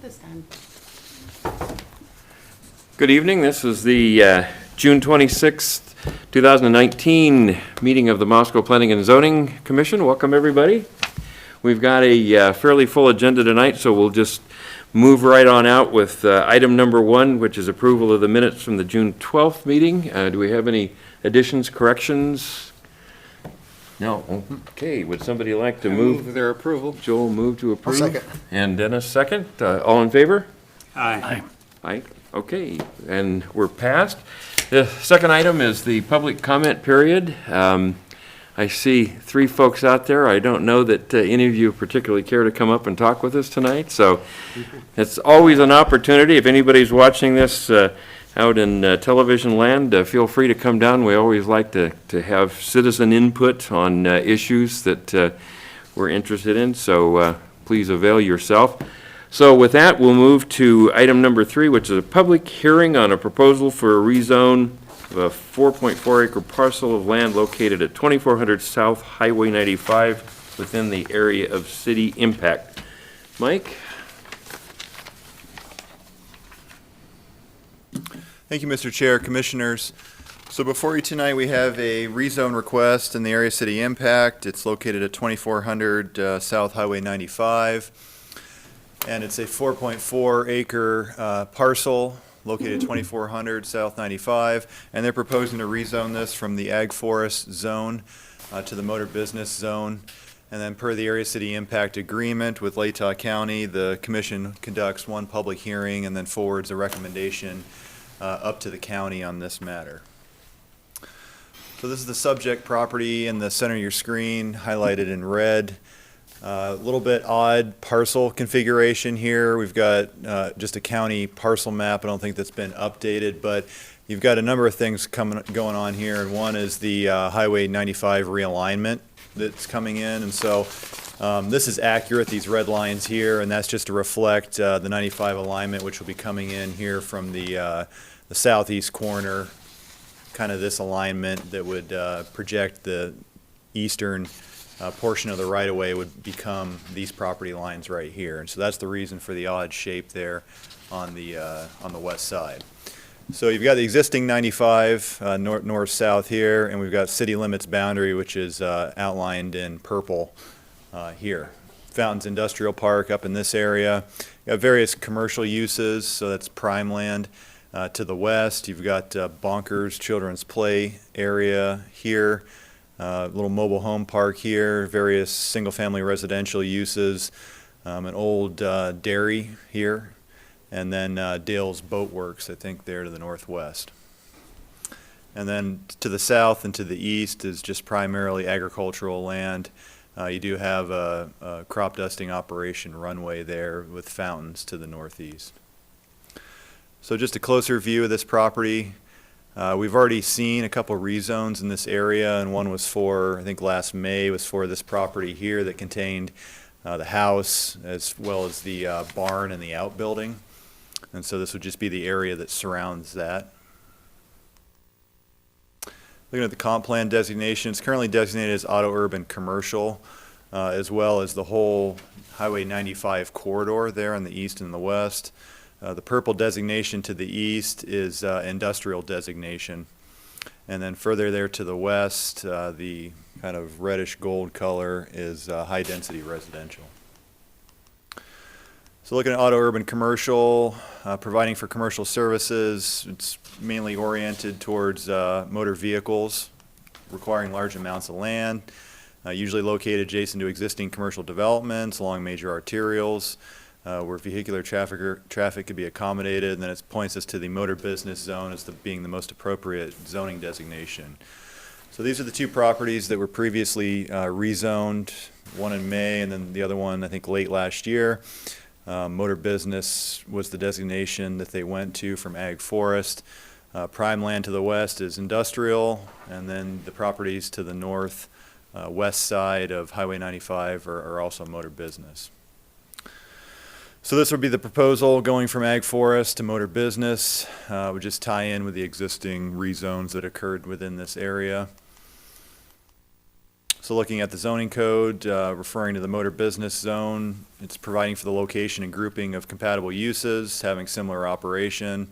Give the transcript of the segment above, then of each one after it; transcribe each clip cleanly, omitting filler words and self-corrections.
this time. Good evening. This is the June 26th, 2019 meeting of the Moscow Planning and Zoning Commission. Welcome, everybody. We've got a fairly full agenda tonight, so we'll just move right on out with item number 1, which is approval of the minutes from the June 12th meeting. Do we have any additions, corrections? No. Okay. Would somebody like to move their approval? Joel moved to approve. I'll second. And Dennis second. All in favor? Aye. Aye. Okay, and we're passed. The second item is the public comment period. I see 3 folks out there. I don't know that any of you particularly care to come up and talk with us tonight, so it's always an opportunity. If anybody's watching this out in television land, feel free to come down. We always like to have citizen input on issues that we're interested in, so please avail yourself. So with that, we'll move to item number 3, which is a public hearing on a proposal for a rezone of a 4.4 acre parcel of land located at 2400 South Highway 95 within the area of city impact. Mike? Thank you, Mr. Chair, Commissioners. So before you tonight, we have a rezone request in the area city impact. It's located at 2400 South Highway 95. And it's a 4.4 acre parcel located 2400 South 95. And they're proposing to rezone this from the ag forest zone to the motor business zone. And then per the area city impact agreement with Latah County, the commission conducts 1 public hearing and then forwards a recommendation up to the county on this matter. So this is the subject property in the center of your screen, highlighted in red. A little bit odd parcel configuration here. We've got just a county parcel map. I don't think that's been updated, but you've got a number of things going on here, and one is the Highway 95 realignment that's coming in, and so this is accurate, these red lines here, and that's just to reflect the 95 alignment, which will be coming in here from the southeast corner, kind of this alignment that would project the eastern portion of the right-of-way would become these property lines right here, and so that's the reason for the odd shape there on the west side. So you've got the existing 95 north-south here, and we've got city limits boundary, which is outlined in purple here. Fountains Industrial Park up in this area. You have various commercial uses, so that's prime land. To the west, you've got Bonkers Children's Play area here. Little mobile home park here, various single-family residential uses, an old dairy here, and then Dale's Boat Works, I think, there to the northwest. And then to the south and to the east is just primarily agricultural land. You do have a crop dusting operation runway there with fountains to the northeast. So just a closer view of this property. We've already seen a couple rezones in this area, and one was for, I think last May, was for this property here that contained the house as well as the barn and the outbuilding. And so this would just be the area that surrounds that. Looking at the comp plan designation, it's currently designated as auto urban commercial, as well as the whole Highway 95 corridor there on the east and the west. The purple designation to the east is industrial designation. And then further there to the west, the kind of reddish gold color is high density residential. So looking at auto urban commercial, providing for commercial services, it's mainly oriented towards motor vehicles requiring large amounts of land, usually located adjacent to existing commercial developments along major arterials. Where vehicular traffic could be accommodated, and then it points us to the motor business zone as being the most appropriate zoning designation. So these are the 2 properties that were previously rezoned, one in May and then the other one I think late last year. Motor business was the designation that they went to from ag forest. Prime land to the west is industrial, and then the properties to the north west side of Highway 95 are also motor business. So this would be the proposal going from ag forest to motor business. Would just tie in with the existing rezones that occurred within this area. So looking at the zoning code, referring to the motor business zone, it's providing for the location and grouping of compatible uses, having similar operation,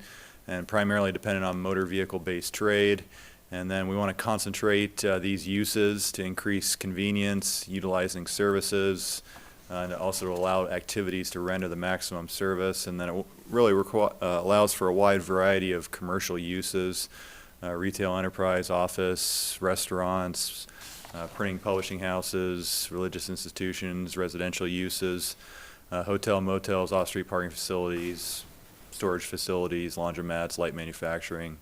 and primarily dependent on motor vehicle-based trade. And then we want to concentrate these uses to increase convenience, utilizing services, and also to allow activities to render the maximum service. And then it really allows for a wide variety of commercial uses, retail enterprise, office, restaurants, printing, publishing houses, religious institutions, residential uses, hotel, motels, off-street parking facilities, storage facilities, laundromats, light manufacturing.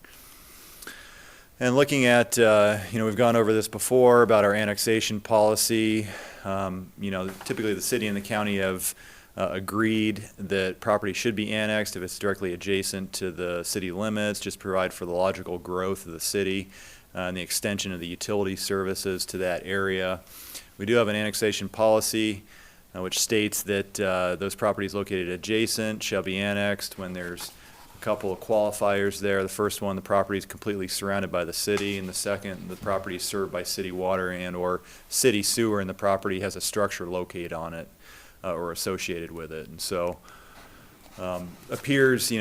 And looking at, we've gone over this before about our annexation policy. Typically the city and the county have agreed that property should be annexed if it's directly adjacent to the city limits, just provide for the logical growth of the city and the extension of the utility services to that area. We do have an annexation policy which states that those properties located adjacent shall be annexed when there's a couple of qualifiers there. The first one, the property is completely surrounded by the city, and the second, the property is served by city water and or city sewer, and the property has a structure located on it or associated with it. And so appears,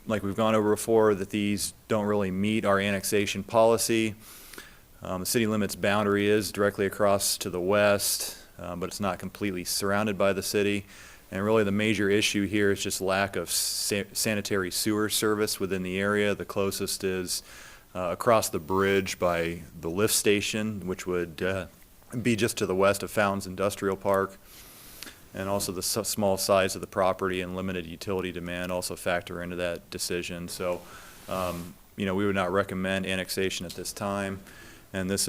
like we've gone over before, that these don't really meet our annexation policy. The city limits boundary is directly across to the west, but it's not completely surrounded by the city. And really the major issue here is just lack of sanitary sewer service within the area. The closest is across the bridge by the lift station, which would be just to the west of Fountains Industrial Park. And also the small size of the property and limited utility demand also factor into that decision. So, we would not recommend annexation at this time. And this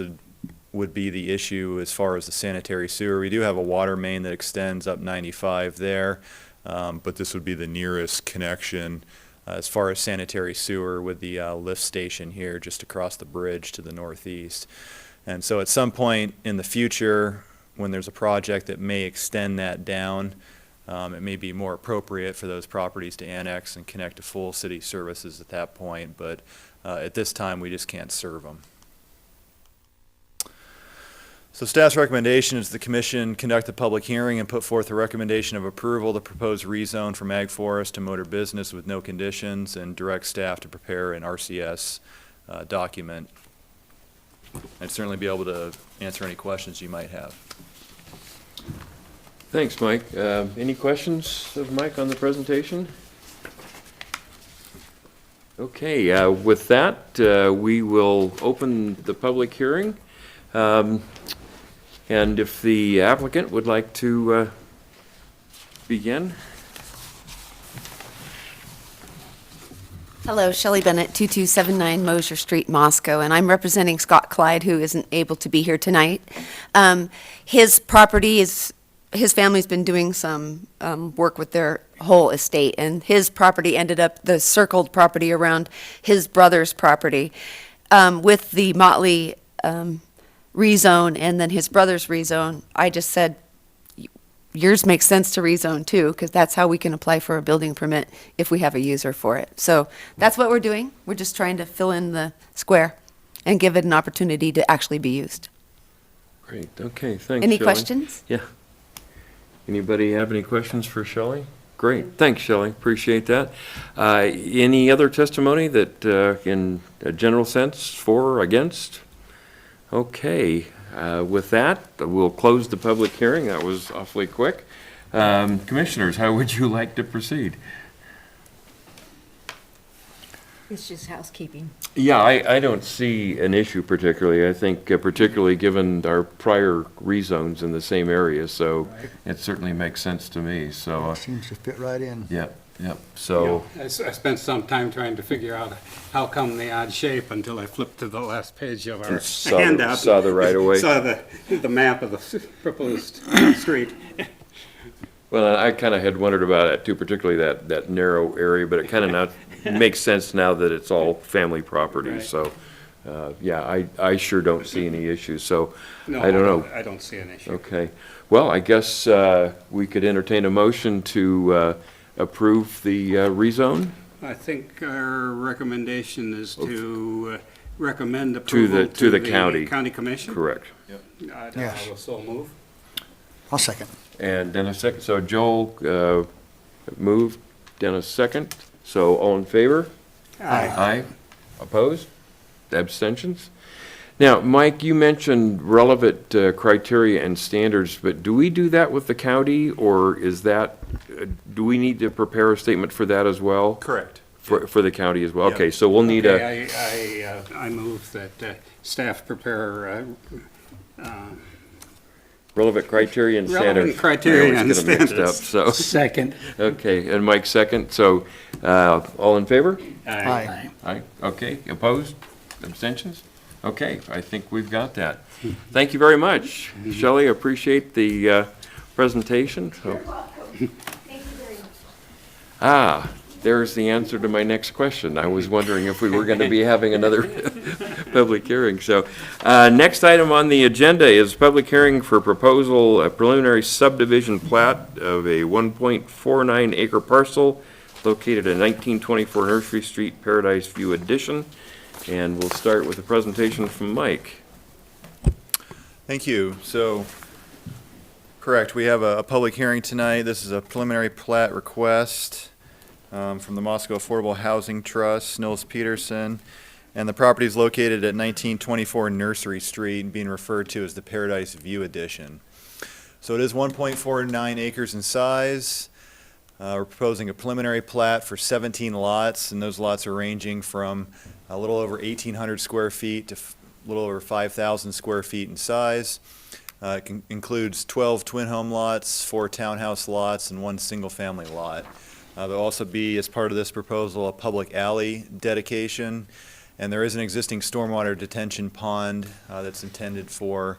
would be the issue as far as the sanitary sewer. We do have a water main that extends up 95 there, but this would be the nearest connection as far as sanitary sewer with the lift station here just across the bridge to the northeast. And so at some point in the future, when there's a project that may extend that down, it may be more appropriate for those properties to annex and connect to full city services at that point, but at this time we just can't serve them. So staff's recommendation is the commission conduct a public hearing and put forth a recommendation of approval to propose rezone from ag forest to motor business with no conditions, and direct staff to prepare an RCS document. I'd certainly be able to answer any questions you might have. Thanks, Mike. Any questions of Mike on the presentation? Okay, with that, we will open the public hearing. And if the applicant would like to begin. Hello, Shelley Bennett, 2279 Mosier Street, Moscow, and I'm representing Scott Clyde, who isn't able to be here tonight. His property is, his family's been doing some work with their whole estate, and his property ended up, the circled property around his brother's property. With the Motley rezone and then his brother's rezone, I just said, yours makes sense to rezone too, because that's how we can apply for a building permit if we have a user for it. So that's what we're doing. We're just trying to fill in the square and give it an opportunity to actually be used. Great, okay, thanks, Any Shelley. questions? Yeah. Anybody have any questions for Shelley? Great, thanks, Shelley, appreciate that. Any other testimony that, in a general sense, for or against? Okay, with that, we'll close the public hearing. That was awfully quick. Commissioners, how would you like to proceed? It's just housekeeping. Yeah, I don't see an issue particularly. I think particularly given our prior rezones in the same area, so Right. it certainly makes sense to me, so. Seems to fit right in. Yep, so. I spent some time trying to figure out how come the odd shape until I flipped to the last page of our And saw the- handout. saw the right of way. Saw the map of the proposed street. Well, I kind of had wondered about it too, particularly that narrow area, but it kind of now makes sense now that it's all family property, Right. so, yeah, I sure don't see any issues, so, No, I don't know. I don't see an issue. Okay, well, I guess we could entertain a motion to approve the rezone I think our recommendation is to recommend to approval the county. County Commission. Correct. I will so move. I'll second. And Dennis second. So Joel moved, Dennis second. So all in favor? Aye. Aye. Opposed? Abstentions? Now, Mike, you mentioned relevant criteria and standards, but do we do that with the county, or is that, do we need to prepare a statement for that as well? Correct. For the county as well? Yeah. Okay, so we'll need a, Okay, I move that staff prepare relevant criteria and standards. relevant criteria I and always get 'em mixed up, standards. so, Second. okay, and Mike second, so, all in favor? Aye. Aye, okay, opposed, abstentions? Okay, I think we've got that. Thank you very much. Shelley, appreciate the presentation. You're welcome. Thank you very much. There's the answer to my next question. I was wondering if we were going to be having another public hearing. So, next item on the agenda is public hearing for proposal, a preliminary subdivision plat of a 1.49 acre parcel located at 1924 Nursery Street, Paradise View Addition. And we'll start with a presentation from Mike. Thank you. So, correct, we have a public hearing tonight. This is a preliminary plat request from the Moscow Affordable Housing Trust, Nils Peterson. And the property is located at 1924 Nursery Street, being referred to as the Paradise View Addition. So it is 1.49 acres in size. We're proposing a preliminary plat for 17 lots, and those lots are ranging from a little over 1,800 square feet to a little over 5,000 square feet in size. It includes 12 twin home lots, 4 townhouse lots, and 1 single-family lot. There'll also be, as part of this proposal, a public alley dedication, and there is an existing stormwater detention pond that's intended for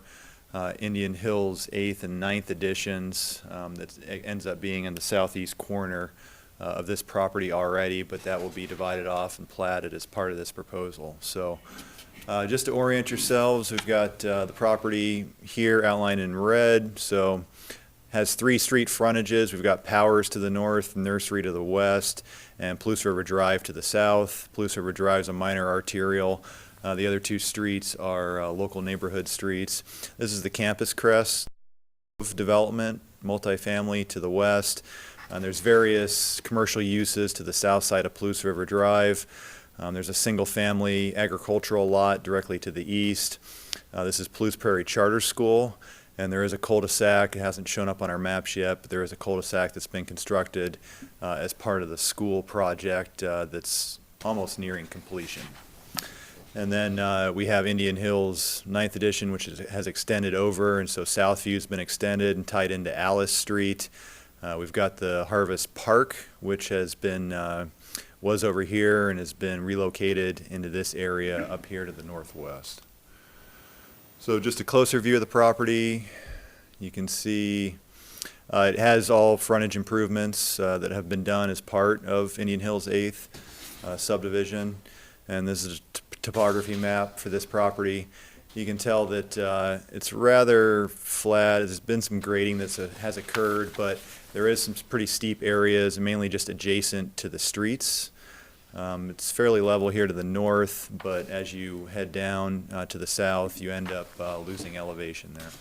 Indian Hills 8th and 9th editions that ends up being in the southeast corner of this property already, but that will be divided off and platted as part of this proposal. So just to orient yourselves, we've got the property here outlined in red. So has 3 street frontages. We've got Powers to the north, Nursery to the west, and Palouse River Drive to the south. Palouse River Drive is a minor arterial. The other 2 streets are local neighborhood streets. This is the Campus Crest development, multifamily to the west. There's various commercial uses to the south side of Palouse River Drive. There's a single-family agricultural lot directly to the east. This is Palouse Prairie Charter School, and there is a cul-de-sac. It hasn't shown up on our maps yet, but there is a cul-de-sac that's been constructed as part of the school project that's almost nearing completion. And then we have Indian Hills 9th edition, which has extended over, and so Southview's been extended and tied into Alice Street. We've got the Harvest Park, which has been, was over here and has been relocated into this area up here to the northwest. So just a closer view of the property. You can see it has all frontage improvements that have been done as part of Indian Hills 8th subdivision. And this is a topography map for this property. You can tell that it's rather flat. There's been some grading that has occurred, but there is some pretty steep areas, mainly just adjacent to the streets. It's fairly level here to the north, but as you head down to the south, you end up losing elevation there.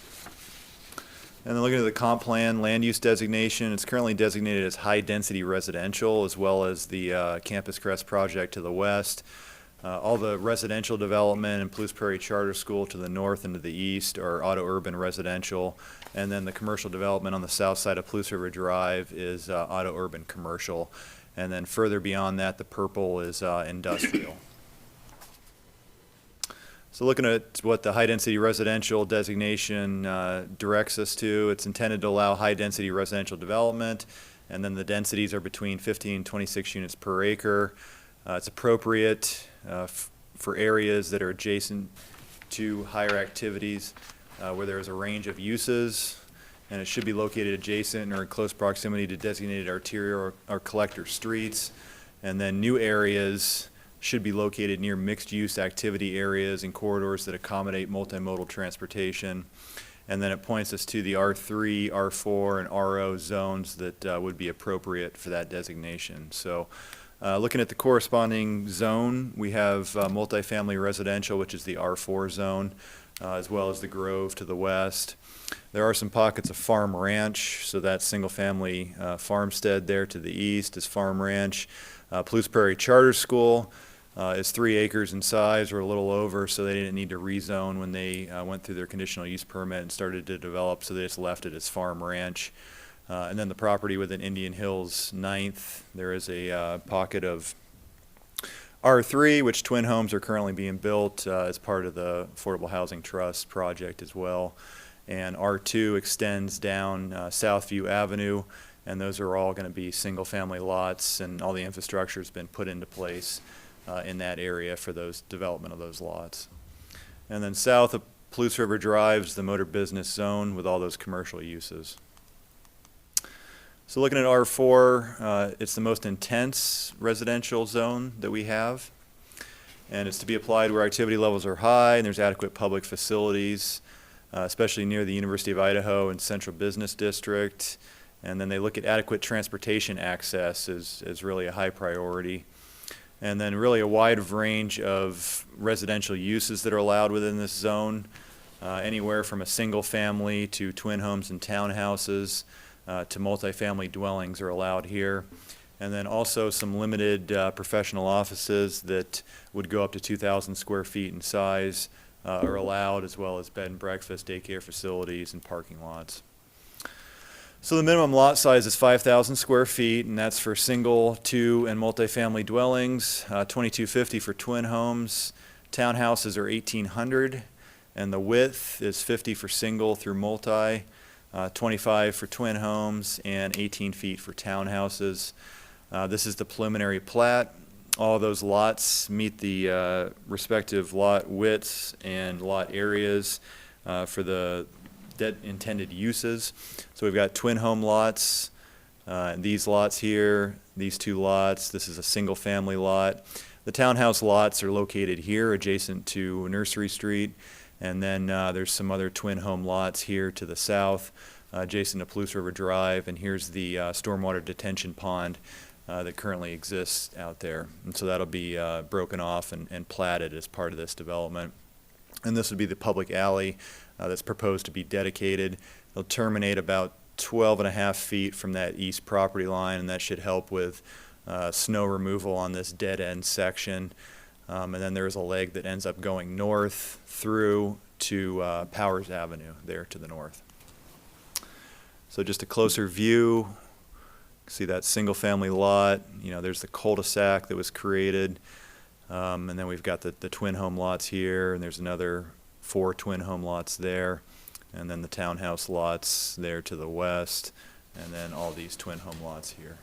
And then looking at the comp plan, land use designation, it's currently designated as high-density residential, as well as the Campus Crest project to the west. All the residential development and Palouse Prairie Charter School to the north and to the east are auto-urban residential. And then the commercial development on the south side of Palouse River Drive is auto-urban commercial. And then further beyond that, the purple is industrial. So looking at what the high-density residential designation directs us to, it's intended to allow high-density residential development, and then the densities are between 15 and 26 units per acre. It's appropriate for areas that are adjacent to higher activities where there is a range of uses, and it should be located adjacent or in close proximity to designated arterial or collector streets. And then new areas should be located near mixed-use activity areas and corridors that accommodate multimodal transportation. And then it points us to the R3, R4, and RO zones that would be appropriate for that designation. So looking at the corresponding zone, we have multifamily residential, which is the R4 zone. as well as the Grove to the west. There are some pockets of farm ranch, so that's single-family farmstead there to the east is farm ranch. Palouse Prairie Charter School is 3 acres in size or a little over, so they didn't need to rezone when they went through their conditional use permit and started to develop, so they just left it as farm ranch. And then the property within Indian Hills 9th, there is a pocket of R3, which twin homes are currently being built as part of the Affordable Housing Trust project as well. And R2 extends down Southview Avenue, and those are all going to be single-family lots, and all the infrastructure has been put into place in that area for those development of those lots. And then south of Palouse River Drive is the motor business zone with all those commercial uses. So looking at R4, it's the most intense residential zone that we have, and it's to be applied where activity levels are high and there's adequate public facilities, especially near the University of Idaho and Central Business District. And then they look at adequate transportation access as really a high priority. And then really a wide range of residential uses that are allowed within this zone, anywhere from a single family to twin homes and townhouses to multifamily dwellings are allowed here. And then also some limited professional offices that would go up to 2,000 square feet in size are allowed, as well as bed and breakfast, daycare facilities, and parking lots. So the minimum lot size is 5,000 square feet, and that's for single, two, and multifamily dwellings, 2,250 for twin homes. Townhouses are 1,800, and the width is 50 for single through multi, 25 for twin homes, and 18 feet for townhouses. This is the preliminary plat. All of those lots meet the respective lot widths and lot areas for the intended uses. So we've got twin home lots, these lots here, these 2 lots. This is a single family lot. The townhouse lots are located here adjacent to Nursery Street, and then there's some other twin home lots here to the south adjacent to Palouse River Drive, and here's the stormwater detention pond that currently exists out there. And so that'll be broken off and platted as part of this development. And this would be the public alley that's proposed to be dedicated. It'll terminate about 12.5 feet from that east property line, and that should help with snow removal on this dead end section. And then there's a leg that ends up going north through to Powers Avenue there to the north. So just a closer view. See that single family lot, there's the cul-de-sac that was created. And then we've got the twin home lots here, and there's another 4 twin home lots there, and then the townhouse lots there to the west, and then all these twin home lots here.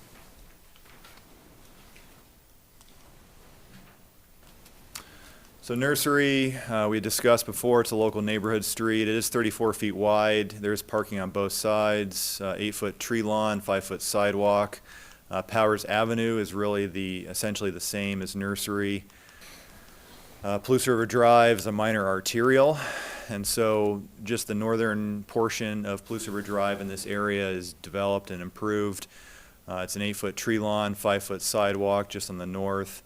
So Nursery, we discussed before, it's a local neighborhood street. It is 34 feet wide. There's parking on both sides, 8-foot tree lawn, 5-foot sidewalk. Powers Avenue is really essentially the same as Nursery. Palouse River Drive is a minor arterial, and so just the northern portion of Palouse River Drive in this area is developed and improved. It's an 8-foot tree lawn, 5-foot sidewalk just on the north,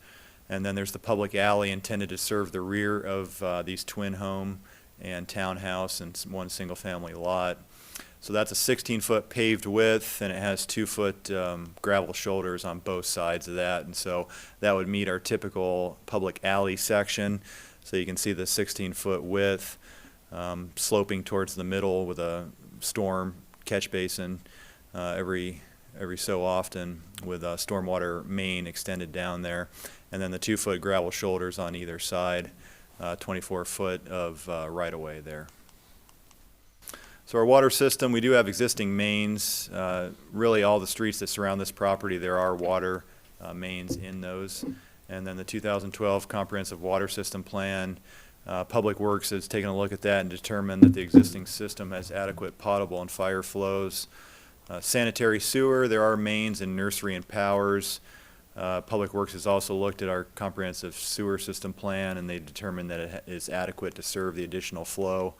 and then there's the public alley intended to serve the rear of these twin home and townhouse and 1 single family lot. So that's a 16-foot paved width, and it has 2-foot gravel shoulders on both sides of that. And so that would meet our typical public alley section. So you can see the 16-foot width sloping towards the middle with a storm catch basin every so often with a stormwater main extended down there. And then the 2-foot gravel shoulders on either side, 24 foot of right-of-way there. So our water system, we do have existing mains. Really all the streets that surround this property, there are water mains in those. And then the 2012 Comprehensive Water System Plan, Public Works has taken a look at that and determined that the existing system has adequate potable and fire flows. Sanitary sewer, there are mains in Nursery and Powers. Public Works has also looked at our comprehensive sewer system plan, and they determined that it is adequate to serve the additional flow.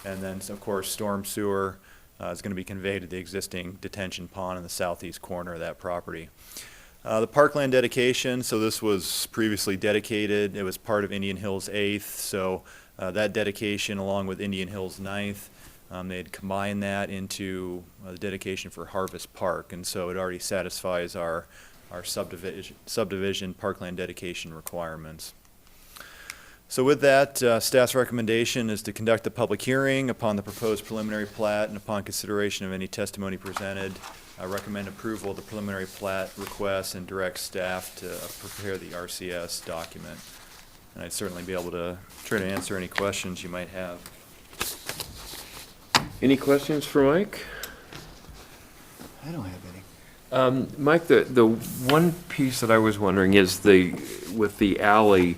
And then, of course, storm sewer is going to be conveyed to the existing detention pond in the southeast corner of that property. The parkland dedication, so this was previously dedicated. It was part of Indian Hills 8th, so That dedication, along with Indian Hills Ninth, they had combined that into the dedication for Harvest Park, and so it already satisfies our subdivision parkland dedication requirements. So with that, staff's recommendation is to conduct a public hearing upon the proposed preliminary plat, and upon consideration of any testimony presented, I recommend approval of the preliminary plat request and direct staff to prepare the RCS document. And I'd certainly be able to try to answer any questions you might have. Any questions for Mike? I don't have any. Mike, the one piece that I was wondering is with the alley,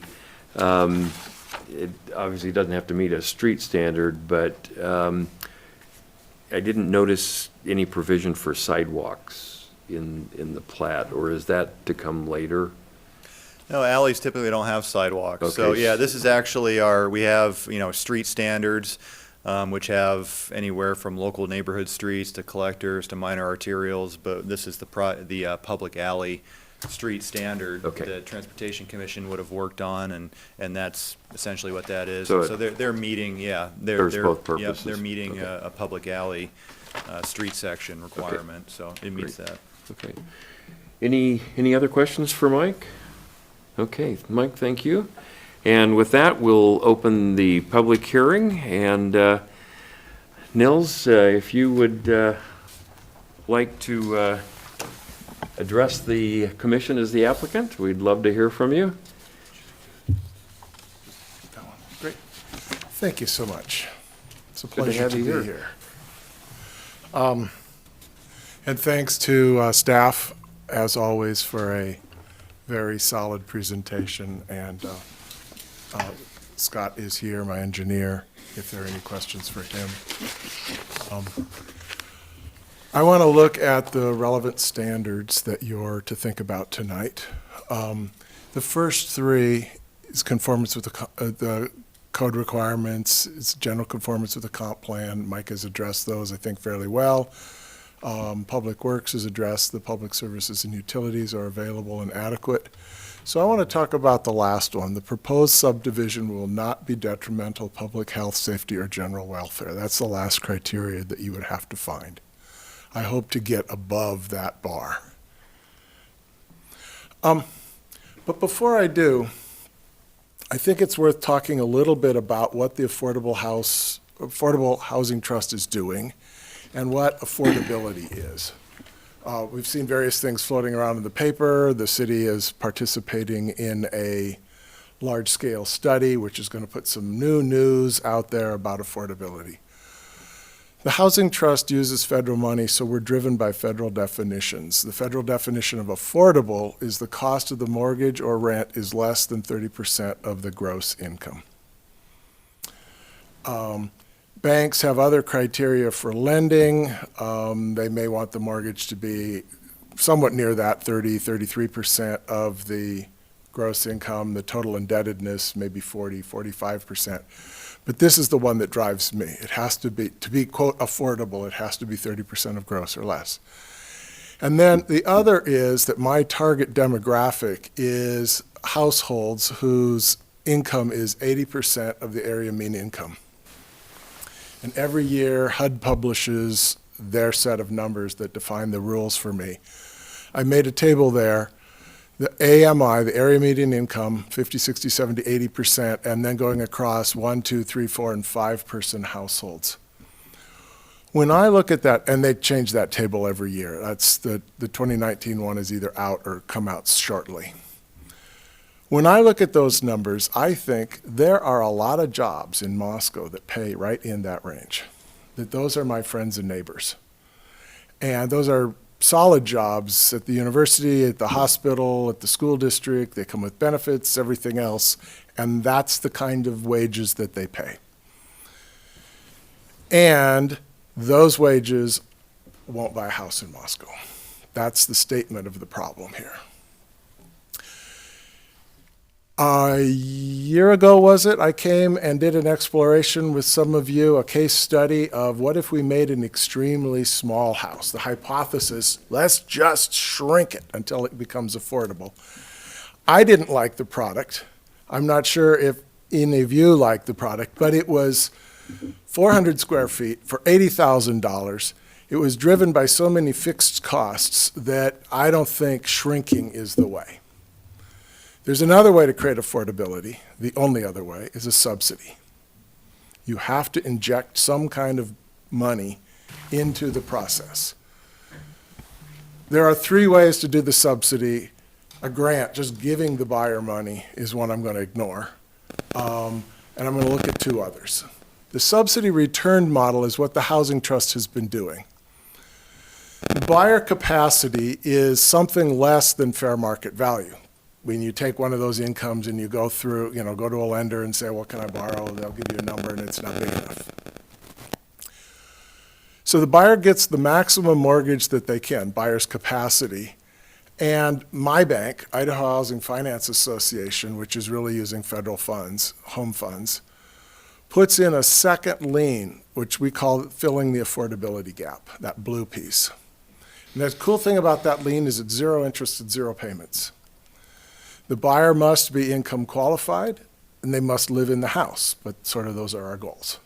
it obviously doesn't have to meet a street standard, but I didn't notice any provision for sidewalks in the plat, or is that to come later? No, alleys typically don't have sidewalks. So, Okay. yeah, this is actually we have, street standards, which have anywhere from local neighborhood streets to collectors to minor arterials, but this is the public alley street standard Okay. that Transportation Commission would have worked on, and that's essentially what that is. So So they're meeting, Serves both Yep, purposes. they're meeting Okay. a public alley street section requirement, so it meets Great. that. Okay. Any other questions for Mike? Okay, Mike, thank you. And with that, we'll open the public hearing, and Nils, if you would like to address the commission as the applicant, we'd love to hear from you. That one. Great. Thank you so much. It's a to pleasure have to you be here. here. And thanks to staff, as always, for a very solid presentation. And Scott is here, my engineer, if there are any questions for him. I want to look at the relevant standards that you're to think about tonight. The first three is conformance with the code requirements, it's general conformance with the comp plan. Mike has addressed those, I think, fairly well. Public Works has addressed the public services and utilities are available and adequate. So I want to talk about the last one. The proposed subdivision will not be detrimental to public health, safety, or general welfare. That's the last criteria that you would have to find. I hope to get above that bar. But before I do, I think it's worth talking a little bit about what the Affordable Housing Trust is doing and what affordability is. We've seen various things floating around in the paper. The city is participating in a large-scale study, which is going to put some new news out there about affordability. The Housing Trust uses federal money, so we're driven by federal definitions. The federal definition of affordable is the cost of the mortgage or rent is less than 30% of the gross income. Banks have other criteria for lending. They may want the mortgage to be somewhat near that, 33% of the gross income. The total indebtedness maybe 45%. But this is the one that drives me. It has to be quote, affordable, it has to be 30% of gross or less. And then the other is that my target demographic is households whose income is 80% of the area mean income. And every year, HUD publishes their set of numbers that define the rules for me. I made a table there. The AMI, the area median income, 50, 60, 70, 80%, and then going across 1, 2, 3, 4, and 5-person households. When I look at that, and they change that table every year. That's the 2019 one is either out or come out shortly. When I look at those numbers, I think there are a lot of jobs in Moscow that pay right in that range. That those are my friends and neighbors. And those are solid jobs at the university, at the hospital, at the school district. They come with benefits, everything else. And that's the kind of wages that they pay. And those wages won't buy a house in Moscow. That's the statement of the problem here. A year ago, was it, I came and did an exploration with some of you, a case study of what if we made an extremely small house. The hypothesis, let's just shrink it until it becomes affordable. I didn't like the product. I'm not sure if any of you like the product, but it was 400 square feet for $80,000. It was driven by so many fixed costs that I don't think shrinking is the way. There's another way to create affordability. The only other way is a subsidy. You have to inject some kind of money into the process. There are three ways to do the subsidy. A grant, just giving the buyer money, is one I'm going to ignore. And I'm going to look at two others. The subsidy return model is what the Housing Trust has been doing. Buyer capacity is something less than fair market value. When you take one of those incomes and you go through, go to a lender and say, what can I borrow? They'll give you a number and it's not big enough. So the buyer gets the maximum mortgage that they can, buyer's capacity. And my bank, Idaho Housing Finance Association, which is really using federal funds, home funds, puts in a second lien, which we call filling the affordability gap, that blue piece. And the cool thing about that lien is it's zero interest and zero payments. The buyer must be income qualified, and they must live in the house, but sort of those are our goals.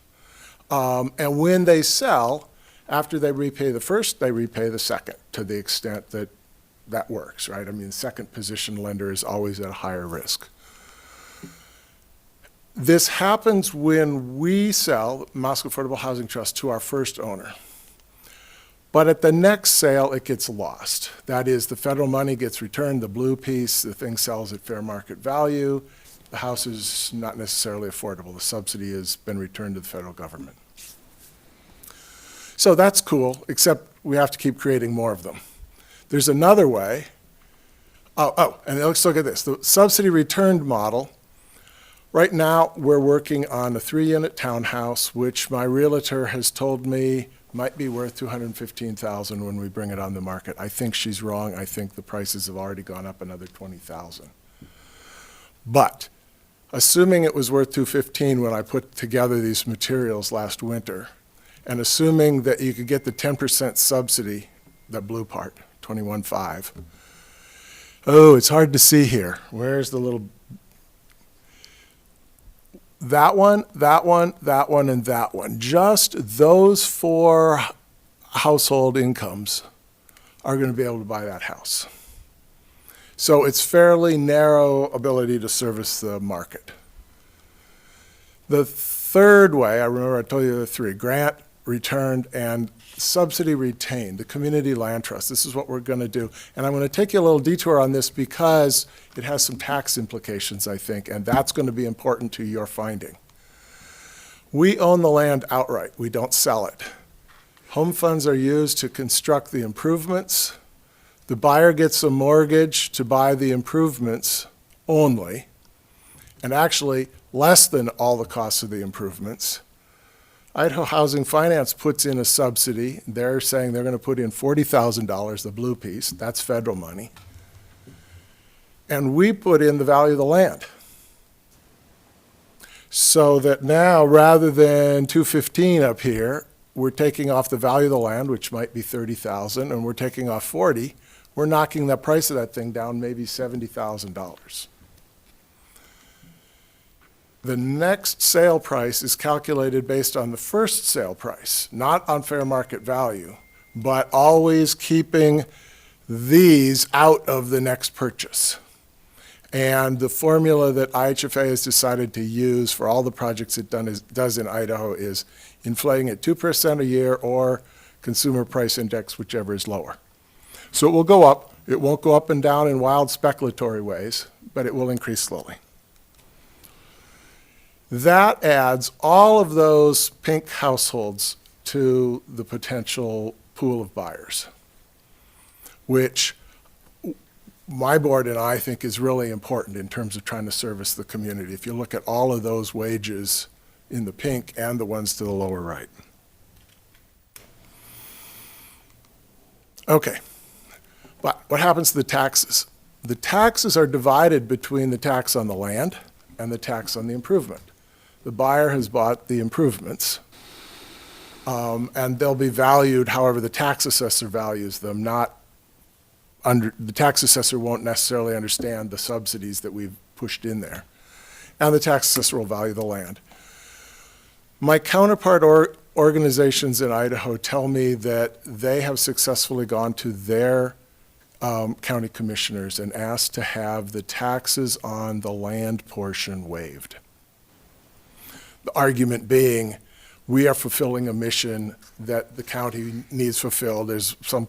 And when they sell, after they repay the first, they repay the second, to the extent that that works, right? I mean, second position lender is always at a higher risk. This happens when we sell Moscow Affordable Housing Trust to our first owner. But at the next sale, it gets lost. That is, the federal money gets returned, the blue piece, the thing sells at fair market value. The house is not necessarily affordable. The subsidy has been returned to the federal government. So that's cool, except we have to keep creating more of them. There's another way. And let's look at this. The subsidy returned model. Right now, we're working on a 3-unit townhouse, which my realtor has told me might be worth $215,000 when we bring it on the market. I think she's wrong. I think the prices have already gone up another $20,000. But assuming it was worth $215,000 when I put together these materials last winter, and assuming that you could get the 10% subsidy, the blue part, 21.5. Oh, it's hard to see here. Where's the little? That one, that one, that one, and that one. Just those 4 household incomes are going to be able to buy that house. So it's fairly narrow ability to service the market. The third way, I remember I told you the 3, grant, returned, and subsidy retained, the community land trust. This is what we're going to do. And I'm going to take you a little detour on this because it has some tax implications, I think, and that's going to be important to your finding. We own the land outright. We don't sell it. Home funds are used to construct the improvements. The buyer gets a mortgage to buy the improvements only, and actually less than all the costs of the improvements. Idaho Housing Finance puts in a subsidy. They're saying they're going to put in $40,000, the blue piece. That's federal money. And we put in the value of the land. So that now, rather than $215,000 up here, we're taking off the value of the land, which might be $30,000, and we're taking off $40,000. We're knocking the price of that thing down maybe $70,000. The next sale price is calculated based on the first sale price, not on fair market value, but always keeping these out of the next purchase. And the formula that IHFA has decided to use for all the projects it does in Idaho is inflating at 2% a year or consumer price index, whichever is lower. So it will go up. It won't go up and down in wild speculatory ways, but it will increase slowly. That adds all of those pink households to the potential pool of buyers, which my board and I think is really important in terms of trying to service the community. If you look at all of those wages in the pink and the ones to the lower right. Okay, but what happens to the taxes? The taxes are divided between the tax on the land and the tax on the improvement. The buyer has bought the improvements, and they'll be valued however the tax assessor values them, the tax assessor won't necessarily understand the subsidies that we've pushed in there. and the tax assessor will value the land. My counterpart organizations in Idaho tell me that they have successfully gone to their county commissioners and asked to have the taxes on the land portion waived. The argument being, we are fulfilling a mission that the county needs fulfilled. There's some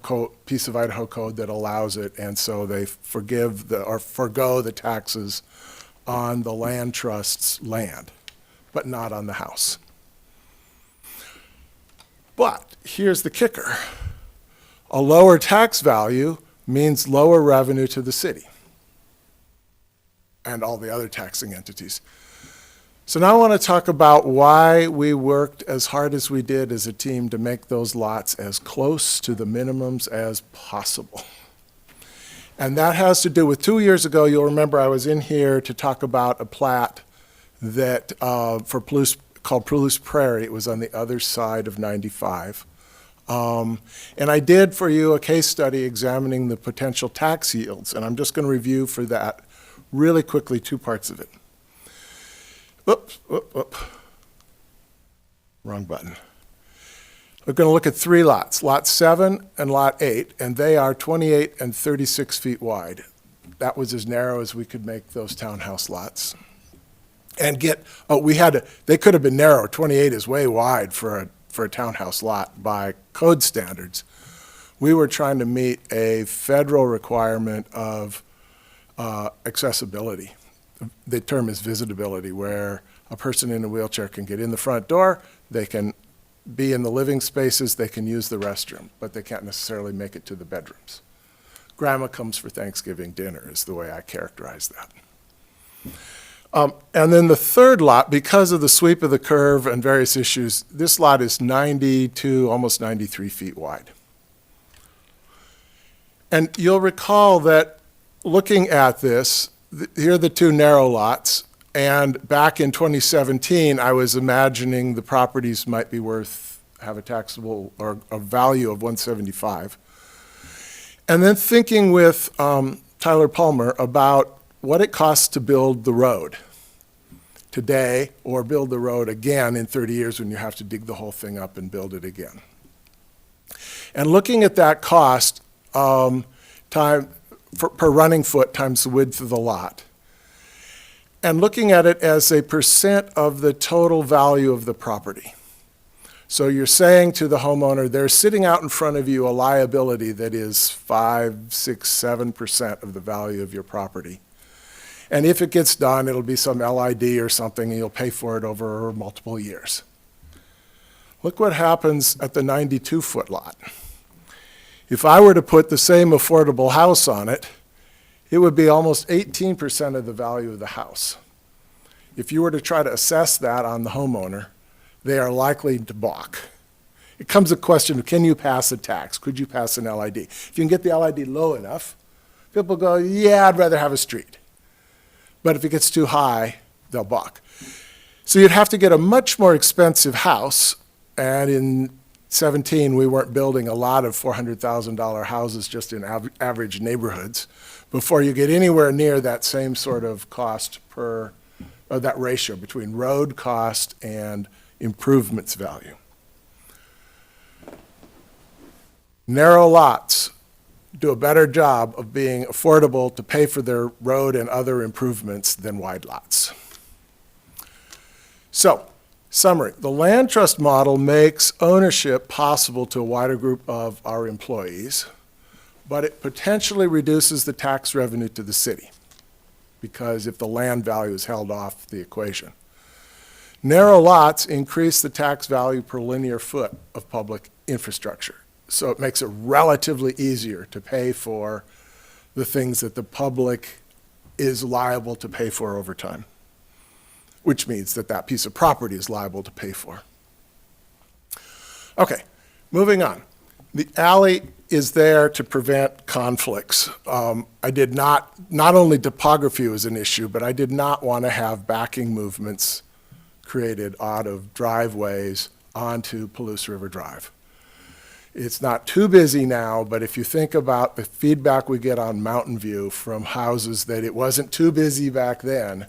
piece of Idaho code that allows it, and so they forgo the taxes on the land trust's land, but not on the house. But here's the kicker. A lower tax value means lower revenue to the city and all the other taxing entities. So now I want to talk about why we worked as hard as we did as a team to make those lots as close to the minimums as possible. And that has to do with 2 years ago, you'll remember I was in here to talk about a plat that called Palouse Prairie. It was on the other side of 95. And I did for you a case study examining the potential tax yields, and I'm just going to review for that really quickly 2 parts of it. Oops. Wrong button. We're going to look at 3 lots, Lot 7 and Lot 8, and they are 28 and 36 feet wide. That was as narrow as we could make those townhouse lots. And they could have been narrow. 28 is way wide for a townhouse lot by code standards. We were trying to meet a federal requirement of accessibility. The term is visitability, where a person in a wheelchair can get in the front door, they can be in the living spaces, they can use the restroom, but they can't necessarily make it to the bedrooms. Grandma comes for Thanksgiving dinner is the way I characterize that. And then the third lot, because of the sweep of the curve and various issues, this lot is 92, almost 93 feet wide. And you'll recall that looking at this, here are the 2 narrow lots, and back in 2017, I was imagining the properties might be have a taxable or a value of 175. And then thinking with Tyler Palmer about what it costs to build the road today or build the road again in 30 years when you have to dig the whole thing up and build it again. And looking at that cost, per running foot times the width of the lot, and looking at it as a percent of the total value of the property. So you're saying to the homeowner, they're sitting out in front of you a liability that is 5, 6, 7% of the value of your property. And if it gets done, it'll be some LID or something, and you'll pay for it over multiple years. Look what happens at the 92-foot lot. If I were to put the same affordable house on it, it would be almost 18% of the value of the house. If you were to try to assess that on the homeowner, they are likely to balk. It comes a question of, can you pass a tax? Could you pass an LID? If you can get the LID low enough, people go, yeah, I'd rather have a street. But if it gets too high, they'll balk. So you'd have to get a much more expensive house, and in 17, we weren't building a lot of $400,000 houses just in average neighborhoods before you get anywhere near that same sort of cost that ratio between road cost and improvements value. Narrow lots do a better job of being affordable to pay for their road and other improvements than wide lots. So, summary, the land trust model makes ownership possible to a wider group of our employees, but it potentially reduces the tax revenue to the city, because if the land value is held off the equation. Narrow lots increase the tax value per linear foot of public infrastructure. So it makes it relatively easier to pay for the things that the public is liable to pay for over time, which means that that piece of property is liable to pay for. Okay, moving on. The alley is there to prevent conflicts. Not only topography was an issue, but I did not want to have backing movements created out of driveways onto Palouse River Drive. It's not too busy now, but if you think about the feedback we get on Mountain View from houses that it wasn't too busy back then,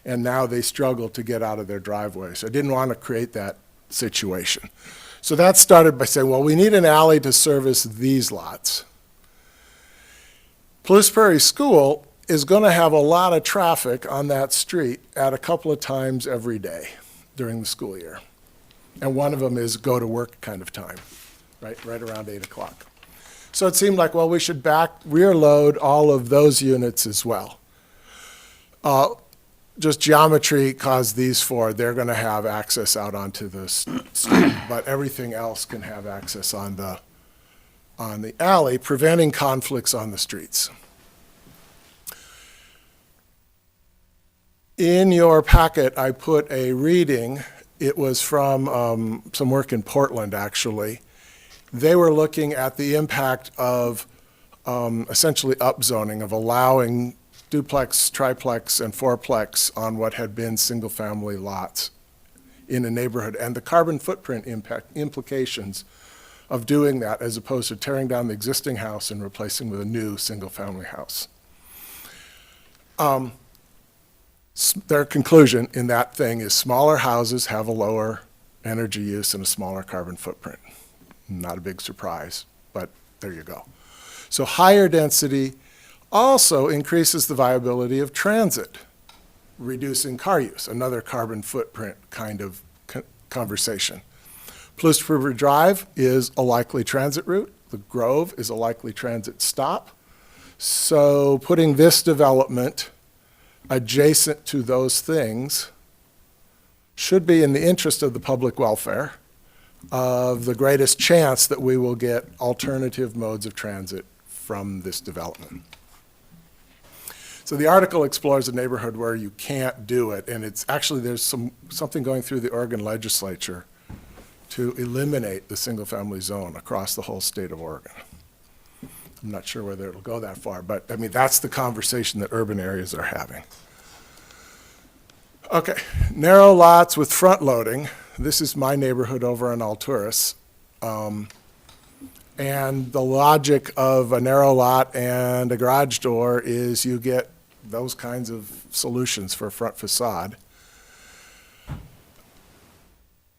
and now they struggle to get out of their driveway. So I didn't want to create that situation. So that started by saying, well, we need an alley to service these lots. Palouse Prairie School is going to have a lot of traffic on that street at a couple of times every day during the school year. And one of them is go to work kind of time, right around 8 o'clock. So it seemed like, well, we should rear load all of those units as well. Just geometry caused these four, they're going to have access out onto the street, but everything else can have access on the alley, preventing conflicts on the streets. In your packet, I put a reading. It was from some work in Portland, actually. They were looking at the impact of essentially upzoning, of allowing duplex, triplex, and fourplex on what had been single-family lots in a neighborhood, and the carbon footprint implications of doing that as opposed to tearing down the existing house and replacing with a new single-family house. Their conclusion in that thing is smaller houses have a lower energy use and a smaller carbon footprint. Not a big surprise, but there you go. So higher density also increases the viability of transit, reducing car use, another carbon footprint kind of conversation. Palouse River Drive is a likely transit route. The Grove is a likely transit stop. So putting this development adjacent to those things should be in the interest of the public welfare, of the greatest chance that we will get alternative modes of transit from this development. So the article explores a neighborhood where you can't do it, and it's actually, there's something going through the Oregon legislature to eliminate the single-family zone across the whole state of Oregon. I'm not sure whether it'll go that far, but I mean, that's the conversation that urban areas are having. Okay, narrow lots with front loading. This is my neighborhood over in Alturas. And the logic of a narrow lot and a garage door is you get those kinds of solutions for a front facade.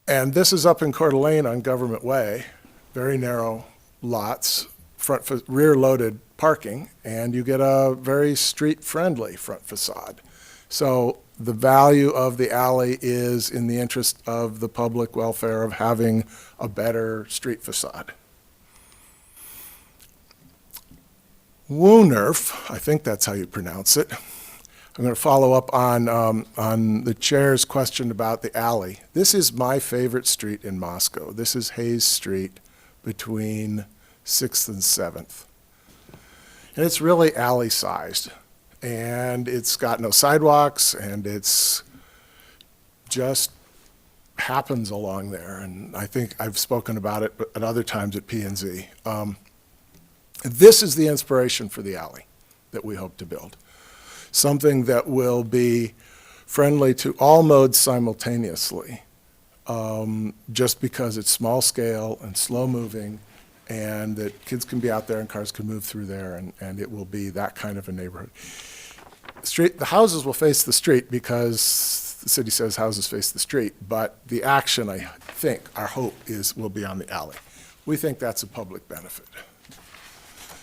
And this is up in Coeur d'Alene on Government Way, very narrow lots, rear-loaded parking, and you get a very street-friendly front facade. So the value of the alley is in the interest of the public welfare of having a better street facade. Woonerf, I think that's how you pronounce it. I'm going to follow up on the chair's question about the alley. This is my favorite street in Moscow. This is Hayes Street between 6th and 7th. And it's really alley-sized. And it's got no sidewalks, and it's just happens along there. And I think I've spoken about it at other times at P&Z. This is the inspiration for the alley that we hope to build. Something that will be friendly to all modes simultaneously, just because it's small scale and slow moving, and that kids can be out there and cars can move through there, and it will be that kind of a neighborhood. The houses will face the street because the city says houses face the street, but the action, I think, our hope will be on the alley. We think that's a public benefit.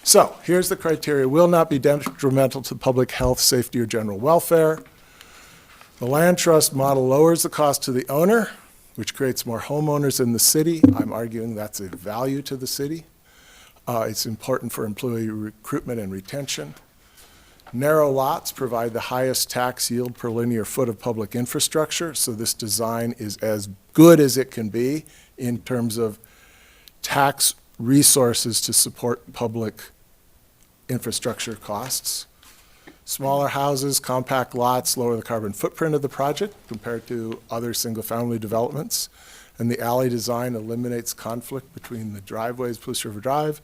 So here's the criteria. Will not be detrimental to public health, safety, or general welfare. The land trust model lowers the cost to the owner, which creates more homeowners in the city. I'm arguing that's a value to the city. It's important for employee recruitment and retention. Narrow lots provide the highest tax yield per linear foot of public infrastructure, so this design is as good as it can be in terms of tax resources to support public infrastructure costs. Smaller houses, compact lots lower the carbon footprint of the project compared to other single-family developments. And the alley design eliminates conflict between the driveways, Palouse River Drive,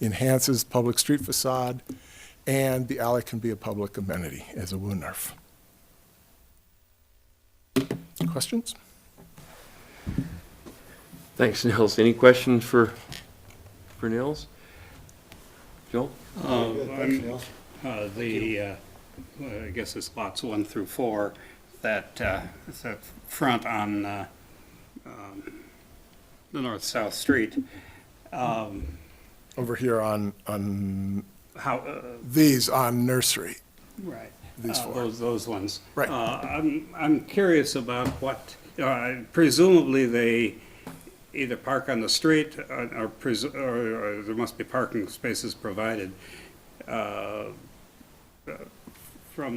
enhances public street facade, and the alley can be a public amenity as a Woonerf. Questions? Thanks, Nils. Any questions for Nils? Joel? I guess it's lots 1 through 4. that front on the north-south street. Over here on How, these, on Nursery. right. These four. Those ones. Right. I'm curious about what, presumably they either park on the street or there must be parking spaces provided from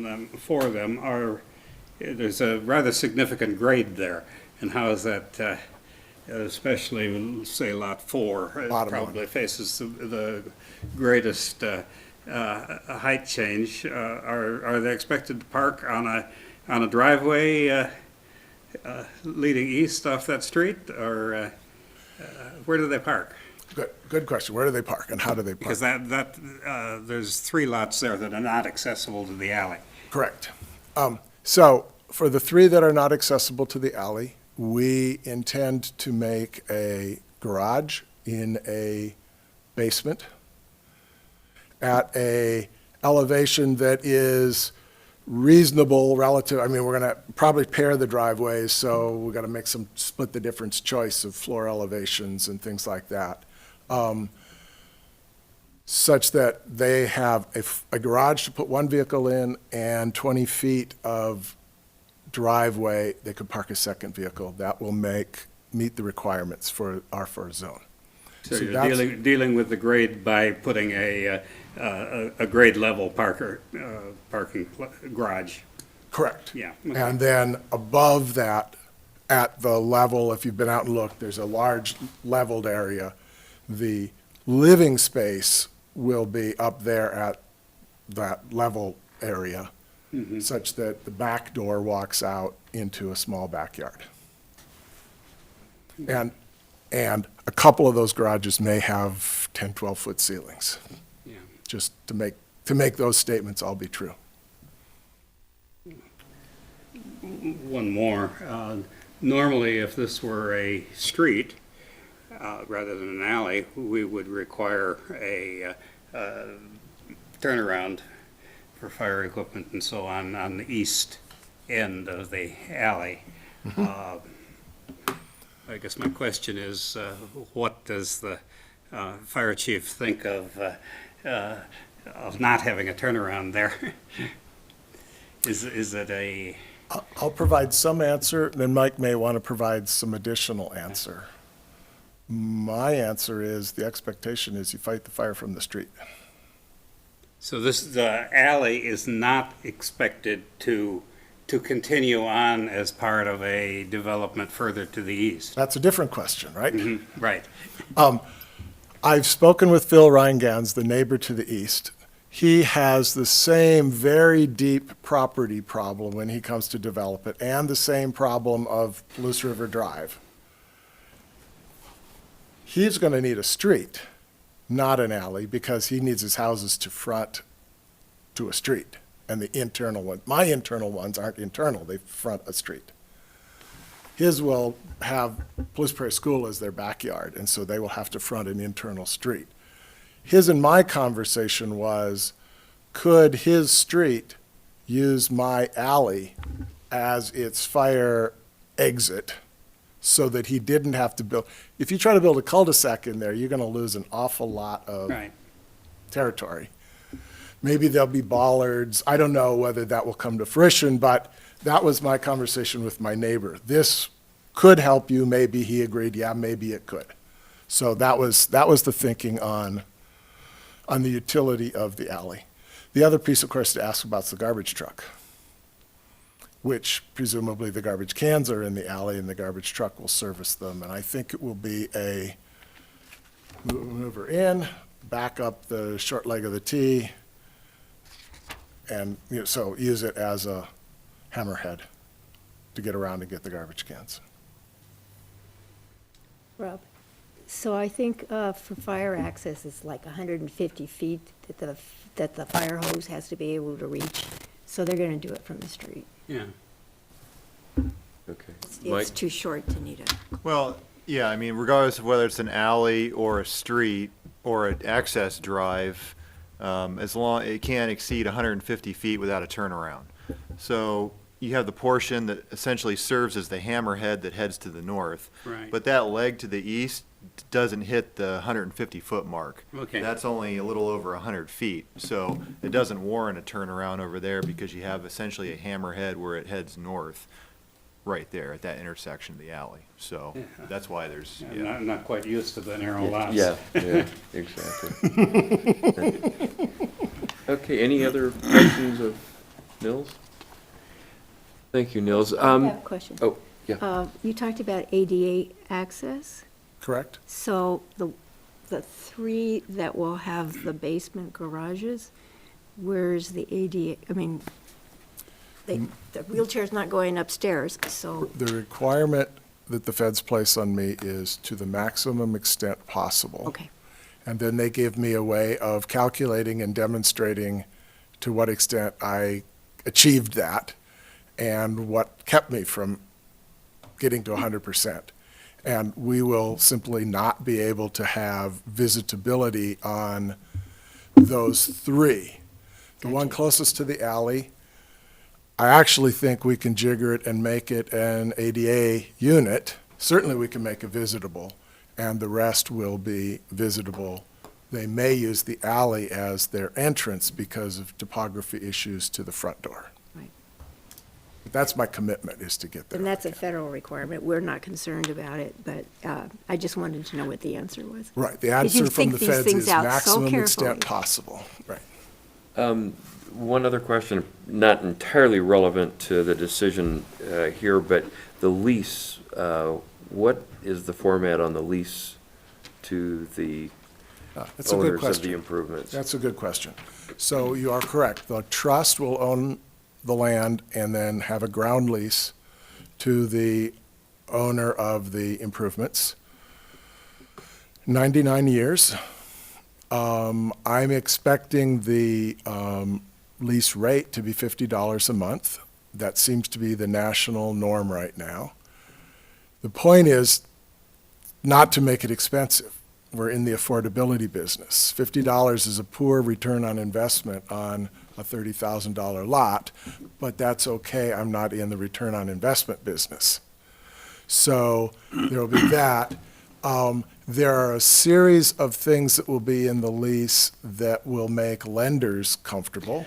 them, for them, or there's a rather significant grade there. And how is that, especially, say, Lot 4, it Bottom one. probably faces the greatest height change. Are they expected to park on a driveway leading east off that street, or where do they park? Good question. Where do they park and how do they park? Because there's 3 lots there that are not accessible to the alley. Correct. So for the 3 that are not accessible to the alley, we intend to make a garage in a basement at a elevation that is reasonable relative. I mean, we're going to probably pair the driveways, so we're going to make some split the difference choice of floor elevations and things like that. Such that they have a garage to put 1 vehicle in and 20 feet of driveway, they could park a 2nd vehicle. That will meet the requirements for R4 zone. So So you're that's- dealing with the grade by putting a grade level parking garage. Correct. Yeah, okay. And then above that, at the level, if you've been out and looked, there's a large leveled area. The living space will be up there at that level area, such that the back door walks out into a small backyard. And a couple of those garages may have 10, 12-foot ceilings, Yeah. just to make those statements all be true. One more. Normally, if this were a street, rather than an alley, we would require a turnaround for fire equipment and so on the east end of the alley. I guess my question is, what does the fire chief think of not having a turnaround there? Is it a... I'll provide some answer, then Mike may want to provide some additional answer. My answer is, the expectation is you fight the fire from the street. So the alley is not expected to continue on as part of a development further to the east? That's a different question, right? Right. I've spoken with Phil Reingans, the neighbor to the east. He has the same very deep property problem when he comes to develop it, and the same problem of Loose River Drive. He's going to need a street, not an alley, because he needs his houses to front to a street. And the internal one, my internal ones aren't internal, they front a street. His will have Bliss Prairie School as their backyard, and so they will have to front an internal street. His and my conversation was, could his street use my alley as its fire exit so that he didn't have to build? If you try to build a cul-de-sac in there, you're going to lose an awful lot of Right. territory. Maybe there'll be bollards. I don't know whether that will come to fruition, but that was my conversation with my neighbor. This could help you. Maybe he agreed, yeah, maybe it could. So that was the thinking on the utility of the alley. The other piece, of course, to ask about is the garbage truck, which presumably the garbage cans are in the alley and the garbage truck will service them. And I think it will be a maneuver in, back up the short leg of the T, and so use it as a hammerhead to get around and get the garbage cans. Rob, so I think for fire access, it's like 150 feet that the fire hose has to be able to reach. So they're going to do it from the street. Yeah. Okay. It's too short to need a, Well, yeah, I mean, regardless of whether it's an alley or a street or an access drive, as long, it can't exceed 150 feet without a turnaround. So, you have the portion that essentially serves as the hammerhead that heads to the north. Right. But that leg to the east doesn't hit the 150-foot mark. Okay. That's only a little over 100 feet. So it doesn't warrant a turnaround over there because you have essentially a hammerhead where it heads north right there at that intersection of the alley. So Yeah. that's why there's, I'm not quite used to the narrow lots. Yeah, yeah, exactly. Okay, any other questions of Nils? Thank you, Nils. I have a question. Oh, yeah. You talked about ADA access, Correct? so the three that will have the basement garages, where's the ADA, I mean, the wheelchair's not going upstairs, so, The requirement that the feds place on me is to the maximum extent possible. okay. And then they give me a way of calculating and demonstrating to what extent I achieved that and what kept me from getting to 100%. And we will simply not be able to have visitability on those three. The one Gotcha. closest to the alley, I actually think we can jigger it and make it an ADA unit. Certainly, we can make it visitable, and the rest will be visitable. They may use the alley as their entrance because of topography issues to the front door. Right. That's my commitment, is to get there. And that's a federal requirement, we're not concerned about it, but I just wanted to know what the answer was. Right, the Did you answer from think the these feds things is out so maximum extent carefully? possible. Right. One other question, not entirely relevant to the decision here, but the lease, what is the format on the lease to the That's a good owners of the question. improvements? That's a good question. So you are correct. The trust will own the land and then have a ground lease to the owner of the improvements. 99 years. I'm expecting the lease rate to be $50 a month. That seems to be the national norm right now. The point is not to make it expensive. We're in the affordability business. $50 is a poor return on investment on a $30,000 lot, but that's okay. I'm not in the return on investment business. So there will be that. There are a series of things that will be in the lease that will make lenders comfortable,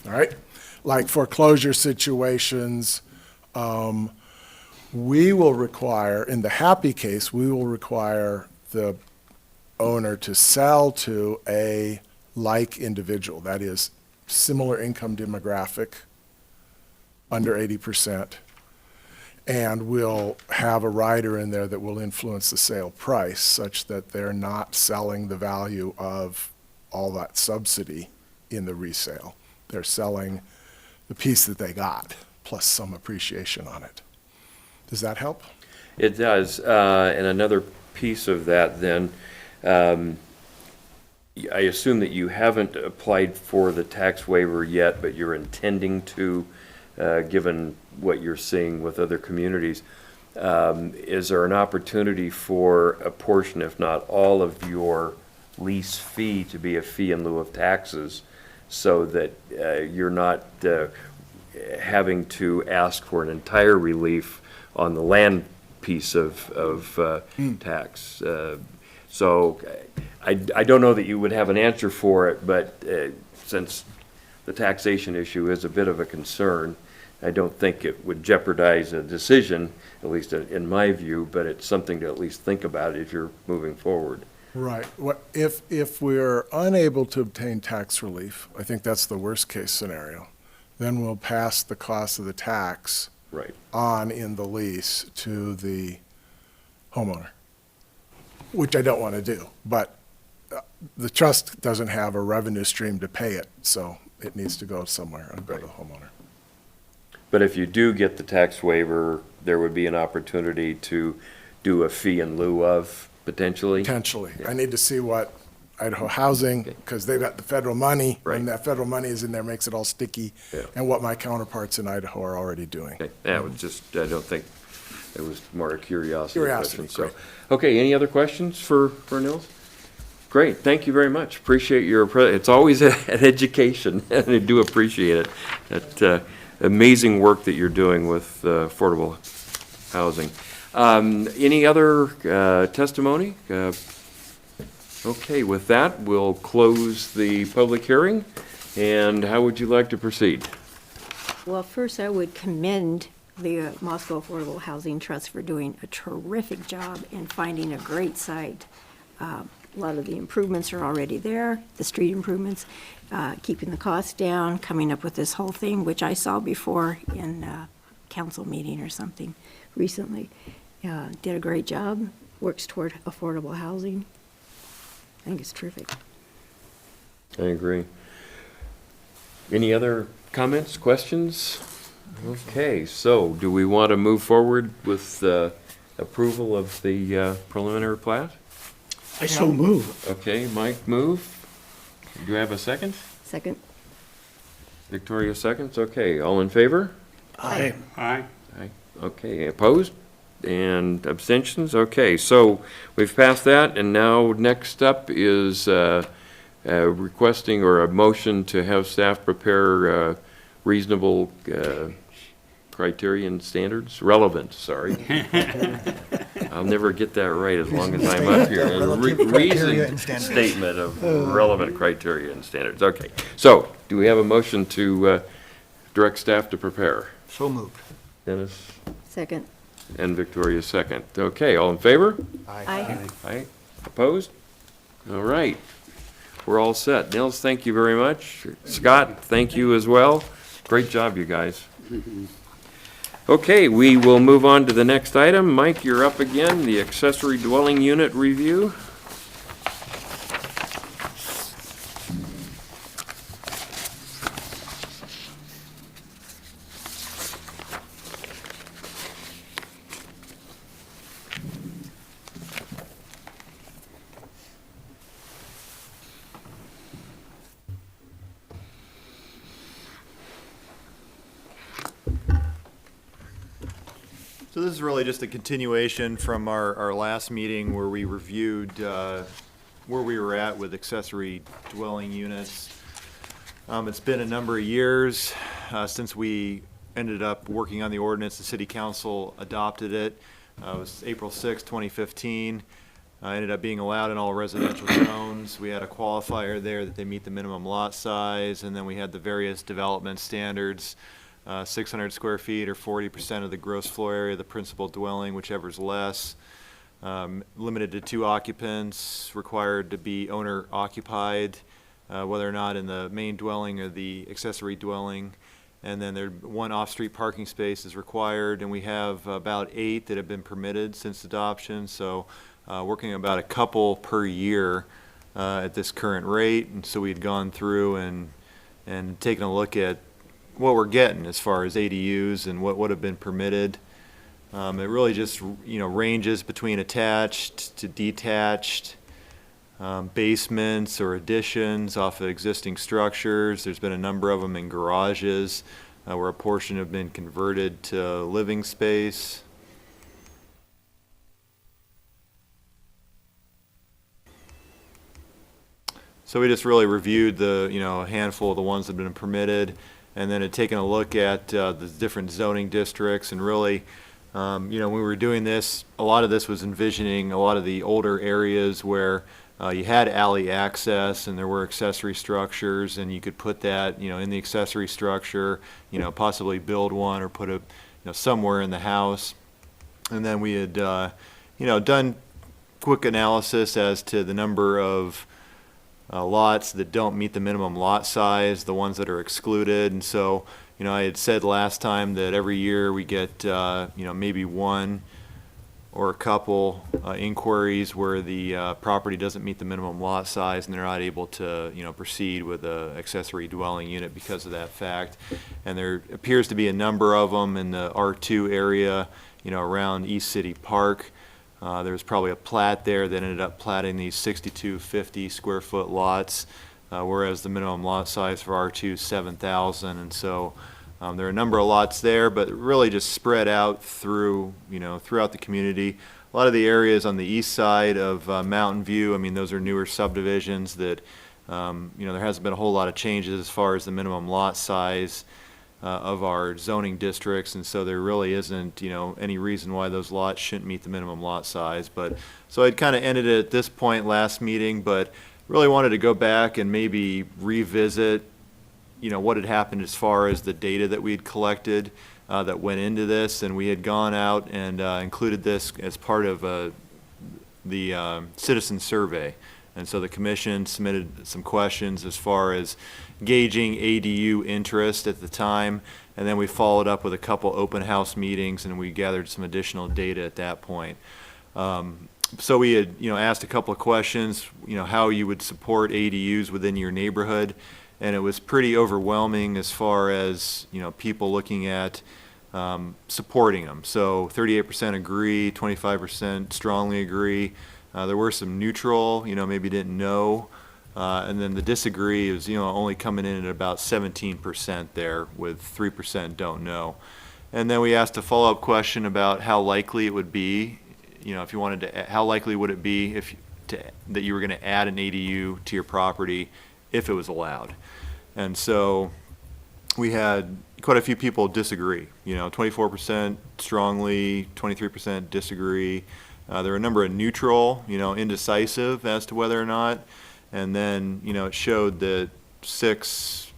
all right? Like foreclosure situations. We will require, in the happy case, we will require the owner to sell to a like individual, that is, similar income demographic, under 80%, and we'll have a rider in there that will influence the sale price such that they're not selling the value of all that subsidy in the resale. They're selling the piece that they got, plus some appreciation on it. Does that help? It does, and another piece of that then, I assume that you haven't applied for the tax waiver yet, but you're intending to, given what you're seeing with other communities. Is there an opportunity for a portion, if not all, of your lease fee to be a fee in lieu of taxes so that you're not having to ask for an entire relief on the land piece of tax? So I don't know that you would have an answer for it, but since the taxation issue is a bit of a concern, I don't think it would jeopardize a decision, at least in my view, but it's something to at least think about if you're moving forward. Right. If we're unable to obtain tax relief, I think that's the worst-case scenario, then we'll pass the cost of the tax Right. on in the lease to the homeowner, which I don't want to do. But the trust doesn't have a revenue stream to pay it, so it needs to go somewhere and go to the homeowner. But if you do get the tax waiver, there would be an opportunity to do a fee in lieu of, potentially? Potentially. Yeah. I need to see what Idaho Housing, Okay. because they've got the federal money, Right. and that federal money is in there, makes it all sticky, Yeah. and what my counterparts in Idaho are already doing. Okay, yeah, it was just, I don't think, it was more a curiosity Curiosity, question, so. great. Okay, any other questions for Nils? Great, thank you very much. Appreciate your, it's always an education, and I do appreciate it. amazing work that you're doing with affordable housing. Any other testimony? Okay, with that, we'll close the public hearing. And how would you like to proceed? Well, first, I would commend the Moscow Affordable Housing Trust for doing a terrific job in finding a great site. A lot of the improvements are already there, the street improvements, keeping the costs down, coming up with this whole thing, which I saw before in a council meeting or something recently. Did a great job, works toward affordable housing. I think it's terrific. I agree. Any other comments, questions? Okay, so do we want to move forward with approval of the preliminary plat? I so move. Okay, Mike, move. Do you have a second? Second? Victoria seconds. Okay, all in favor? Aye. Aye. Aye. Okay, opposed and abstentions? Okay, so we've passed that, and now next up is requesting or a motion to have staff prepare reasonable criterion standards, relevant, sorry. I'll never get that right as long as I'm up here. A reasoned statement of relevant criteria and standards. Okay, so do we have a motion to direct staff to prepare? So moved. Dennis Second. and Victoria second. Okay, all in favor? Aye. Aye. Opposed? All right. We're all set. Nils, thank you very much. Scott, thank you as well. Great job, you guys. Okay, we will move on to the next item. Mike, you're up again, the accessory dwelling unit review. So this is really just a continuation from our last meeting where we reviewed where we were at with accessory dwelling units. It's been a number of years since we ended up working on the ordinance. The city council adopted it. It was April 6, 2015. Ended up being allowed in all residential zones. We had a qualifier there that they meet the minimum lot size, and then we had the various development standards. 600 square feet or 40% of the gross floor area of the principal dwelling, whichever's less. Limited to 2 occupants, required to be owner occupied, whether or not in the main dwelling or the accessory dwelling. And then 1 off-street parking space is required, and we have about 8 that have been permitted since adoption. So working about a couple per year at this current rate. And so we'd gone through and taken a look at what we're getting as far as ADUs and what would have been permitted. It really just, ranges between attached to detached, basements or additions off of existing structures. There's been a number of them in garages where a portion have been converted to living space. So we just really reviewed a handful of the ones that have been permitted, and then had taken a look at the different zoning districts, and really, when we were doing this, a lot of this was envisioning a lot of the older areas where you had alley access and there were accessory structures, and you could put that, in the accessory structure, possibly build one or put it, somewhere in the house. And then we had, done quick analysis as to the number of lots that don't meet the minimum lot size, the ones that are excluded. And so, I had said last time that every year we get, maybe 1 or a couple inquiries where the property doesn't meet the minimum lot size and they're not able to, proceed with an accessory dwelling unit because of that fact. And there appears to be a number of them in the R2 area, around East City Park. There was probably a plat there that ended up platting these 6,250 square foot lots, whereas the minimum lot size for R2 is 7,000. And so there are a number of lots there, but really just spread out through, throughout the community. A lot of the areas on the east side of Mountain View, those are newer subdivisions that, there hasn't been a whole lot of changes as far as the minimum lot size. of our zoning districts, and so there really isn't, any reason why those lots shouldn't meet the minimum lot size. But, so I'd kind of ended it at this point last meeting, but really wanted to go back and maybe revisit, what had happened as far as the data that we'd collected that went into this, and we had gone out and included this as part of the citizen survey. And so the commission submitted some questions as far as gauging ADU interest at the time, and then we followed up with a couple open house meetings, and we gathered some additional data at that point. So we had, asked a couple of questions, how you would support ADUs within your neighborhood, and it was pretty overwhelming as far as, people looking at supporting them. So 38% agree, 25% strongly agree. There were some neutral, maybe didn't know. And then the disagree is, only coming in at about 17% there, with 3% don't know. And then we asked a follow-up question about how likely it would be, if you wanted to, how likely would it be that you were going to add an ADU to your property if it was allowed. And so we had quite a few people disagree, 24% strongly, 23% disagree. There were a number of neutral, indecisive as to whether or not. And then, it showed that 6%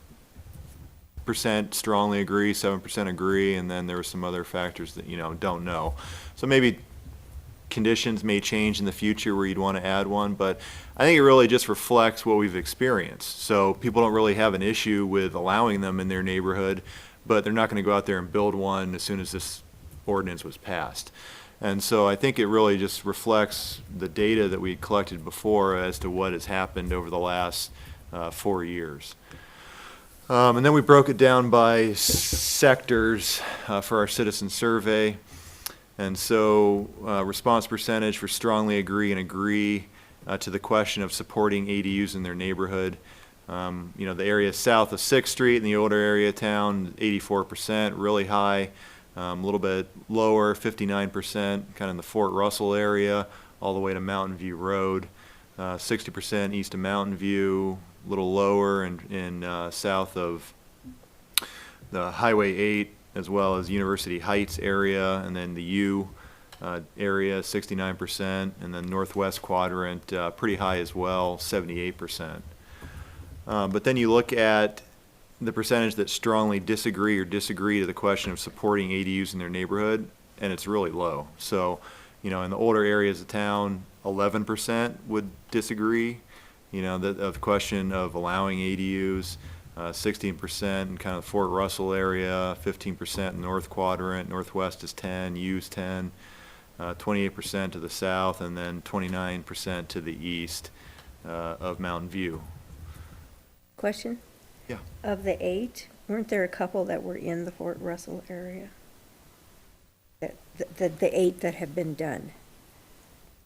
strongly agree, 7% agree, and then there were some other factors that, don't know. So maybe conditions may change in the future where you'd want to add one, but I think it really just reflects what we've experienced. So people don't really have an issue with allowing them in their neighborhood, but they're not going to go out there and build one as soon as this ordinance was passed. And so I think it really just reflects the data that we collected before as to what has happened over the last 4 years. And then we broke it down by sectors for our citizen survey. And so response percentage for strongly agree and agree to the question of supporting ADUs in their neighborhood. The area south of 6th Street in the older area of town, 84%, really high. A little bit lower, 59%, kind of in the Fort Russell area, all the way to Mountain View Road. 60% east of Mountain View, a little lower in south of the Highway 8, as well as University Heights area, and then the U area, 69%, and then northwest quadrant, pretty high as well, 78%. But then you look at the percentage that strongly disagree to the question of supporting ADUs in their neighborhood, and it's really low. So, in the older areas of town, 11% would disagree, of the question of allowing ADUs, 16% in kind of the Fort Russell area, 15% north quadrant, northwest is 10, U's 10, 28% to the south, and then 29% to the east of Mountain View. Question? Yeah. Of the 8, weren't there a couple that were in the Fort Russell area? The 8 that have been done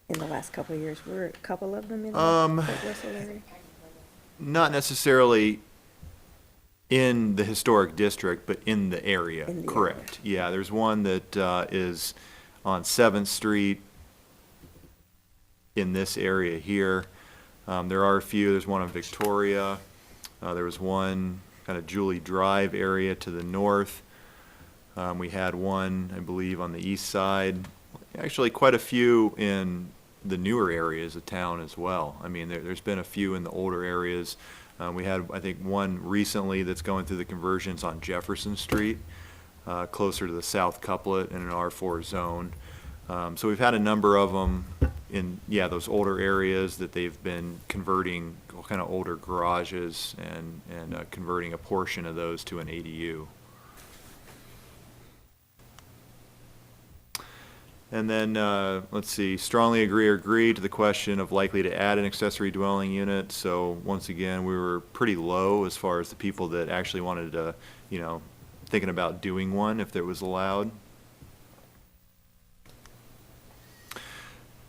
in the last couple of years, were a couple of them in the Fort Russell area? Not necessarily in the historic district, but in the area. In the Correct. Yeah, there's one that is on 7th Street in this area here. There are a few. There's one on Victoria. There was one kind of Julie Drive area to the north. We had one, I believe, on the east side. Actually, quite a few in the newer areas of town as well. I mean, there's been a few in the older areas. We had, I think, one recently that's going through the conversions on Jefferson Street, closer to the south couplet in an R4 zone. So we've had a number of them in, those older areas that they've been converting kind of older garages and converting a portion of those to an ADU. And then, let's see, strongly agree or agree to the question of likely to add an accessory dwelling unit. So once again, we were pretty low as far as the people that actually wanted to, thinking about doing one if it was allowed.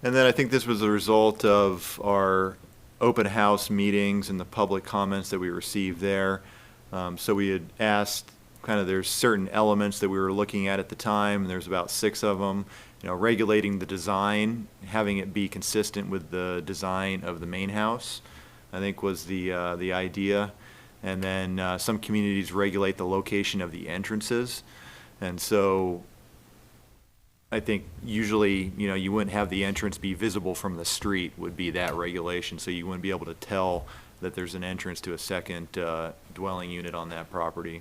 And then I think this was a result of our open house meetings and the public comments that we received there. So we had asked, there's certain elements that we were looking at the time, and there's about 6 of them. Regulating the design, having it be consistent with the design of the main house, I think was the idea. And then some communities regulate the location of the entrances. And so I think usually, you wouldn't have the entrance be visible from the street would be that regulation. So you wouldn't be able to tell that there's an entrance to a second dwelling unit on that property.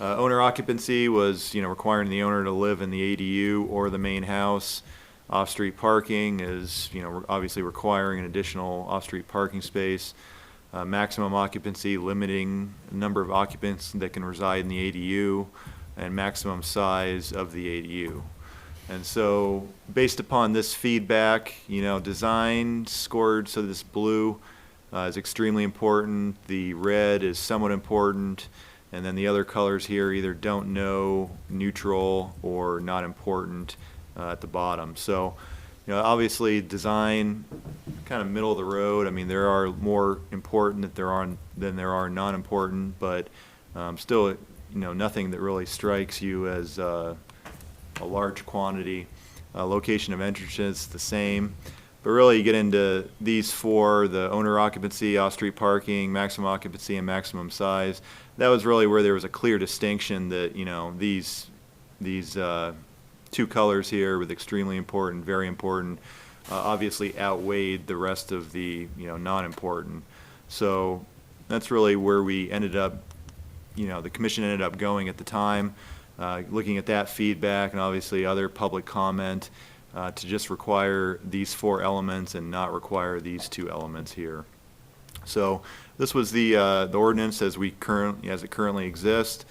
Owner occupancy was, requiring the owner to live in the ADU or the main house. Off-street parking is, obviously requiring an additional off-street parking space. Maximum occupancy, limiting the number of occupants that can reside in the ADU, and maximum size of the ADU. And so, based upon this feedback, design scored, so this blue is extremely important, the red is somewhat important, and then the other colors here either don't know, neutral, or not important at the bottom. So, obviously design, kind of middle of the road. I mean, there are more important than there are non-important, but still, nothing that really strikes you as a large quantity. Location of entrances, the same. But really, you get into these four, the owner occupancy, off-street parking, maximum occupancy, and maximum size. That was really where there was a clear distinction that, these two colors here with extremely important, very important, obviously outweighed the rest of the, non-important. So that's really where we ended up, the commission ended up going at the time, looking at that feedback and obviously other public comment to just require these four elements and not require these two elements here. So this was the ordinance as it currently exists.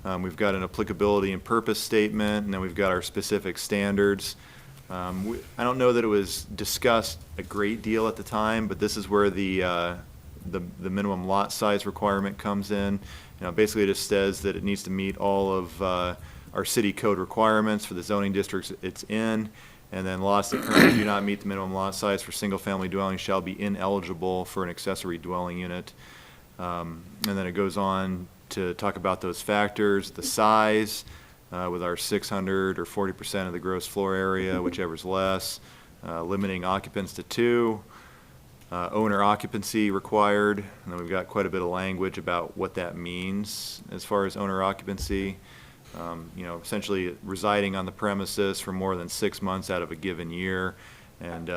We've got an applicability and purpose statement, and then we've got our specific standards. I don't know that it was discussed a great deal at the time, but this is where the minimum lot size requirement comes in. Basically it just says that it needs to meet all of our city code requirements for the zoning districts it's in, and then lots that currently do not meet the minimum lot size for single-family dwellings shall be ineligible for an accessory dwelling unit. And then it goes on to talk about those factors, the size, with our 600 or 40% of the gross floor area, whichever's less, limiting occupants to 2, owner occupancy required, and then we've got quite a bit of language about what that means as far as owner occupancy. Essentially residing on the premises for more than 6 months out of a given year, and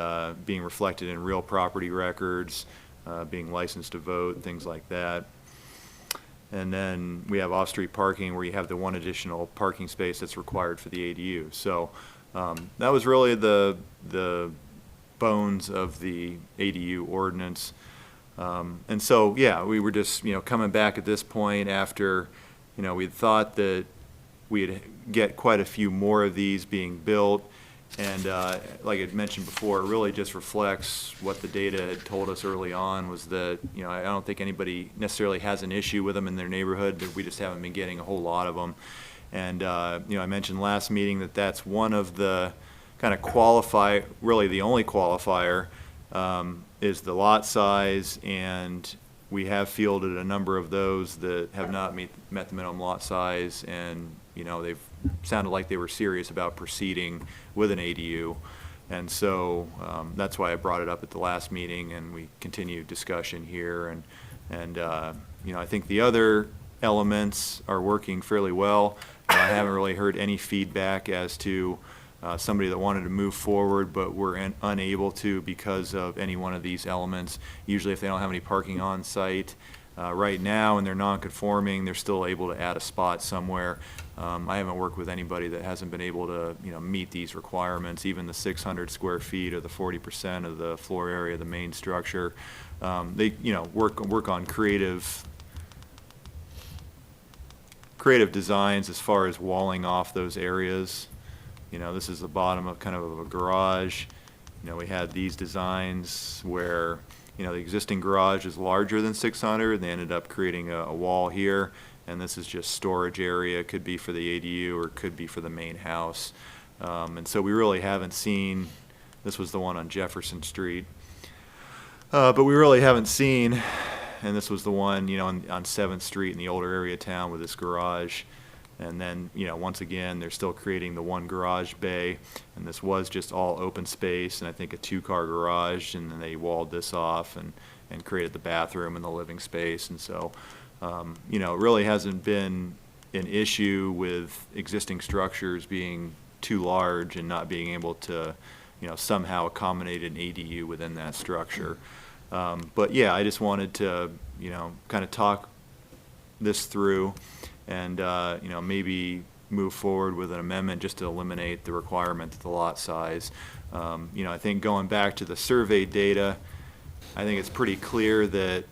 being reflected in real property records, being licensed to vote, things like that. And then we have off-street parking where you have the one additional parking space that's required for the ADU. So that was really the bones of the ADU ordinance. And so, yeah, we were just, coming back at this point after, we'd thought that we'd get quite a few more of these being built. And like I mentioned before, it really just reflects what the data had told us early on, was that, I don't think anybody necessarily has an issue with them in their neighborhood, but we just haven't been getting a whole lot of them. And, I mentioned last meeting that that's one of the kind of really the only qualifier is the lot size, and we have fielded a number of those that have not met the minimum lot size, and, they've sounded like they were serious about proceeding with an ADU. And so that's why I brought it up at the last meeting, and we continued discussion here. And I think the other elements are working fairly well. I haven't really heard any feedback as to somebody that wanted to move forward but were unable to because of any one of these elements. Usually if they don't have any parking on site right now and they're non-conforming, they're still able to add a spot somewhere. I haven't worked with anybody that hasn't been able to meet these requirements, even the 600 square feet or the 40% of the floor area of the main structure. They work on creative designs as far as walling off those areas. This is the bottom of kind of a garage. We had these designs where, the existing garage is larger than 600. They ended up creating a wall here, and this is just storage area. It could be for the ADU or it could be for the main house. And so we really haven't seen, this was the one on Jefferson Street. But we really haven't seen, and this was the one, on 7th Street in the older area of town with this garage. And then, once again, they're still creating the one garage bay, and this was just all open space, and I think a 2-car garage, and then they walled this off and created the bathroom and the living space. And so You know, it really hasn't been an issue with existing structures being too large and not being able to, you know, somehow accommodate an ADU within that structure. But yeah, I just wanted to, you know, kind of talk this through and, you know, maybe move forward with an amendment just to eliminate the requirement of the lot size. You know, I think going back to the survey data, I think it's pretty clear that,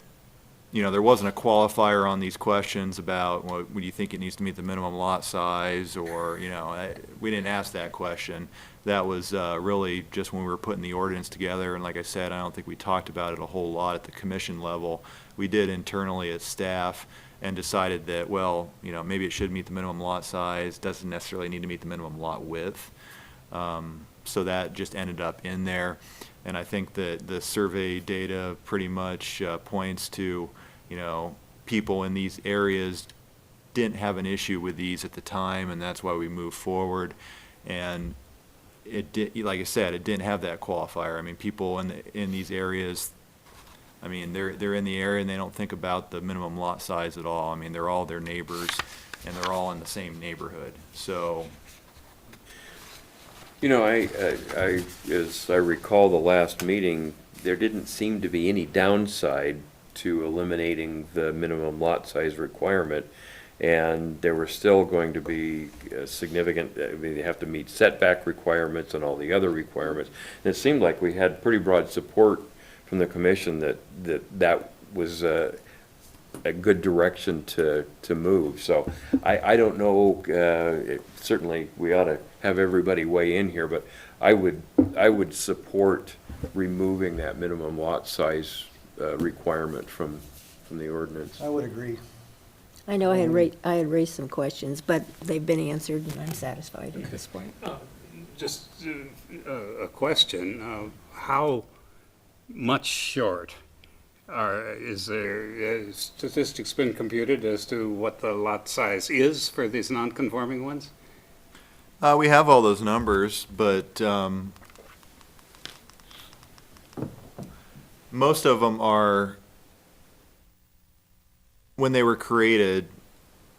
you know, there wasn't a qualifier on these questions about, well, do you think it needs to meet the minimum lot size, or, you know, we didn't ask that question. That was really just when we were putting the ordinance together, and like I said, I don't think we talked about it a whole lot at the commission level. We did internally as staff and decided that, well, you know, maybe it should meet the minimum lot size, doesn't necessarily need to meet the minimum lot width. So that just ended up in there. And I think that the survey data pretty much points to, you know, people in these areas didn't have an issue with these at the time, and that's why we moved forward. And it did, like I said, it didn't have that qualifier. I mean, people in these areas, I mean, they're in the area and they don't think about the minimum lot size at all. I mean, they're all their neighbors and they're all in the same neighborhood. So, You know, as I recall the last meeting, there didn't seem to be any downside to eliminating the minimum lot size requirement, and there were still going to be significant, I mean, they have to meet setback requirements and all the other requirements. And it seemed like we had pretty broad support from the commission that was a good direction to move. So I don't know, certainly we ought to have everybody weigh in here, but I would support removing that minimum lot size requirement from the ordinance. I would agree. I know I had raised some questions, but they've been answered, and I'm satisfied at this point. Just a question, how much short is there, statistics been computed as to what the lot size is for these non-conforming ones? we have all those numbers, but most of them are, when they were created,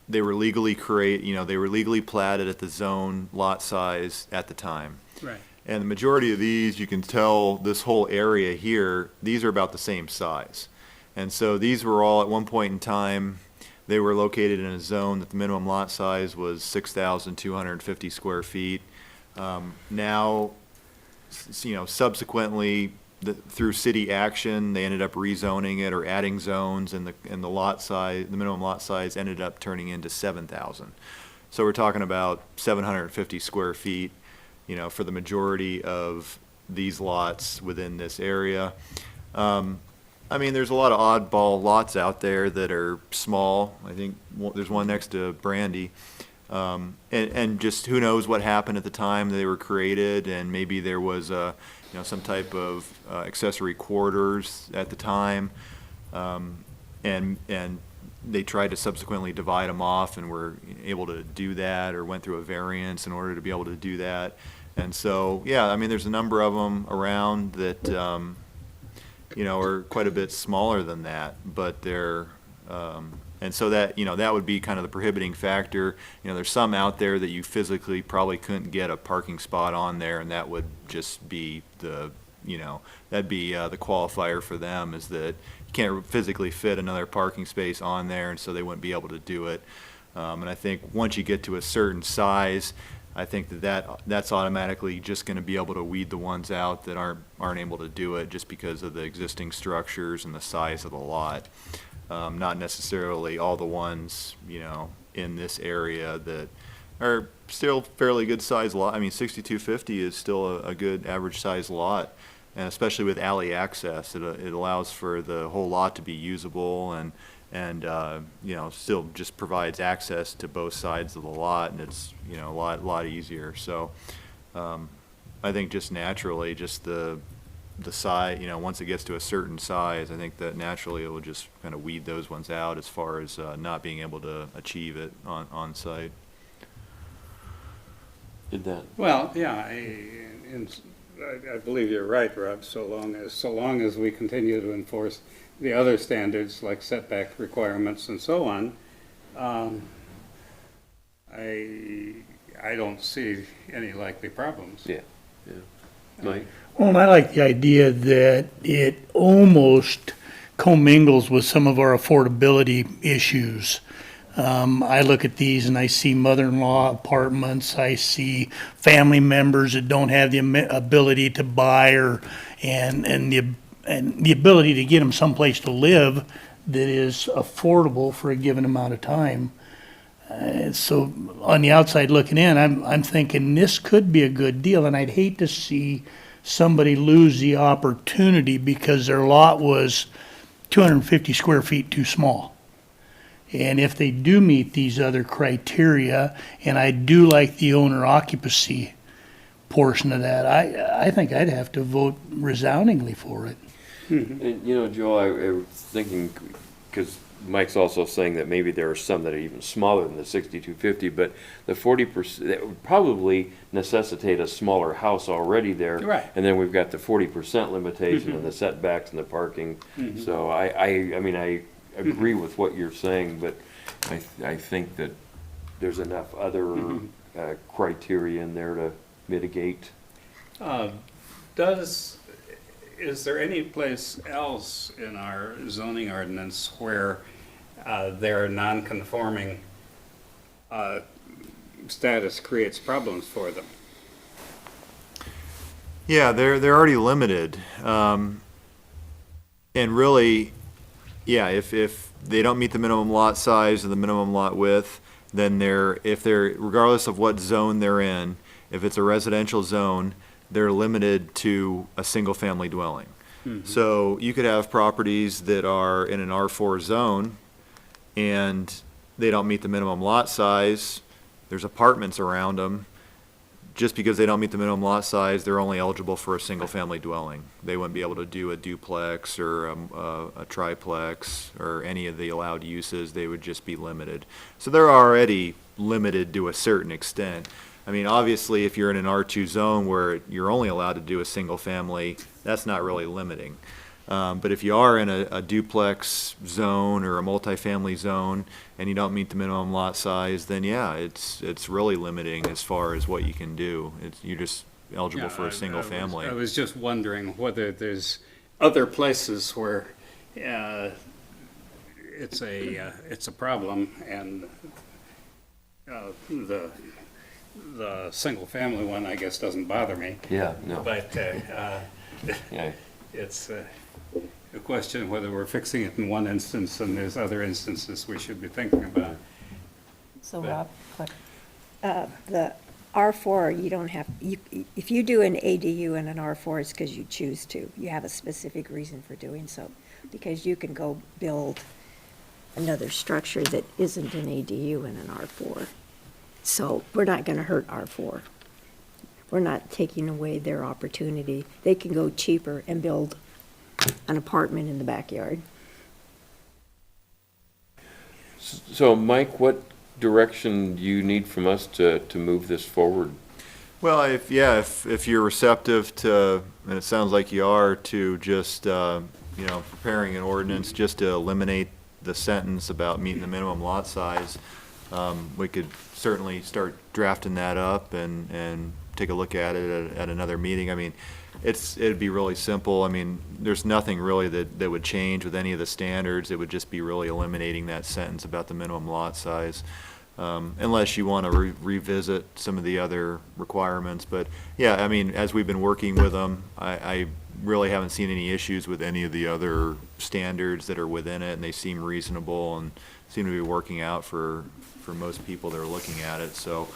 they were legally they were legally platted at the zone lot size at the time. Right. And the majority of these, you can tell this whole area here, these are about the same size. And so these were all at one point in time, they were located in a zone that the minimum lot size was 6,250 square feet. Now, you know, subsequently, through city action, they ended up rezoning it or adding zones, and the lot size, the minimum lot size ended up turning into 7,000. So we're talking about 750 square feet, you know, for the majority of these lots within this area. I mean, there's a lot of oddball lots out there that are small. I think there's one next to Brandy. And just who knows what happened at the time they were created, and maybe there was some type of accessory quarters at the time, and they tried to subsequently divide them off and were able to do that, or went through a variance in order to be able to do that. And so, yeah, I mean, there's a number of them around that, are quite a bit smaller than that, but they're, and so that, that would be kind of the prohibiting factor. There's some out there that you physically probably couldn't get a parking spot on there, and that would just be the, that'd be the qualifier for them, is that you can't physically fit another parking space on there, and so they wouldn't be able to do it. And I think once you get to a certain size, I think that's automatically just going to be able to weed the ones out that aren't able to do it, just because of the existing structures and the size of the lot. Not necessarily all the ones, in this area that are still fairly good size lot. I mean, 6250 is still a good average size lot, and especially with alley access, it allows for the whole lot to be usable, and still just provides access to both sides of the lot, and it's, a lot easier. So, I think just naturally, just the size, once it gets to a certain size, I think that naturally it will just kind of weed those ones out as far as not being able to achieve it on site. Did that? Well, yeah, I believe you're right, Rob, so long as we continue to enforce the other standards like setback requirements and so on, I don't see any likely problems. Yeah, yeah. Mike? Well, and I like the idea that it almost commingles with some of our affordability issues. I look at these and I see mother-in-law apartments, I see family members that don't have the ability to buy and the ability to get them someplace to live that is affordable for a given amount of time. So on the outside looking in, I'm thinking this could be a good deal, and I'd hate to see somebody lose the opportunity because their lot was 250 square feet too small. And if they do meet these other criteria, and I do like the owner occupancy portion of that, I think I'd have to vote resoundingly for it. And, you know, Joel, I was thinking, because Mike's also saying that maybe there are some that are even smaller than the 6250, but the 40%, that would probably necessitate a smaller house already there. Right. And then we've got the 40% limitation and the setbacks and the parking. So I mean, I agree with what you're saying, but I think that there's enough other criteria in there to mitigate. Is there any place else in our zoning ordinance where their non-conforming status creates problems for them? Yeah, they're already limited. And really, yeah, if they don't meet the minimum lot size or the minimum lot width, then regardless of what zone they're in, if it's a residential zone, they're limited to a single-family dwelling. So you could have properties that are in an R4 zone, and they don't meet the minimum lot size. There's apartments around them. Just because they don't meet the minimum lot size, they're only eligible for a single-family dwelling. They wouldn't be able to do a duplex or a triplex or any of the allowed uses. They would just be limited. So they're already limited to a certain extent. I mean, obviously, if you're in an R2 zone where you're only allowed to do a single family, that's not really limiting. But if you are in a duplex zone or a multifamily zone and you don't meet the minimum lot size, then yeah, it's really limiting as far as what you can do. You're just eligible for a single family. I was just wondering whether there's other places where it's a problem, and the single family one, I guess, doesn't bother me. Yeah, no. But Yeah. it's a question of whether we're fixing it in one instance and there's other instances we should be thinking about. So But- Rob, the R4, you don't have, if you do an ADU in an R4, it's because you choose to. You have a specific reason for doing so, because you can go build another structure that isn't an ADU in an R4. So we're not going to hurt R4. We're not taking away their opportunity. They can go cheaper and build an apartment in the backyard. So, Mike, what direction do you need from us to move this forward? Well, if you're receptive to, and it sounds like you are, to just, preparing an ordinance just to eliminate the sentence about meeting the minimum lot size, we could certainly start drafting that up and take a look at it at another meeting. I mean, it'd be really simple. I mean, there's nothing really that would change with any of the standards. It would just be really eliminating that sentence about the minimum lot size, unless you want to revisit some of the other requirements. But yeah, I mean, as we've been working with them, I really haven't seen any issues with any of the other standards that are within it, and they seem reasonable and seem to be working out for most people that are looking at it. So,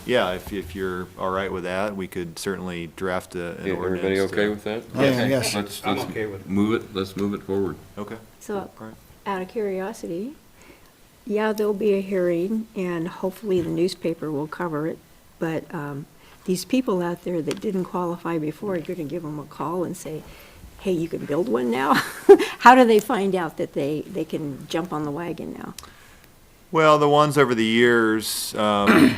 yeah, if you're all right with that, we could certainly draft an ordinance. Everybody okay with that? Yes. I'm okay with it. Let's move it forward. Okay. So, All right. out of curiosity, yeah, there'll be a hearing, and hopefully the newspaper will cover it, but these people out there that didn't qualify before, you're going to give them a call and say, hey, you can build one now? How do they find out that they can jump on the wagon now? Well, the ones over the years, I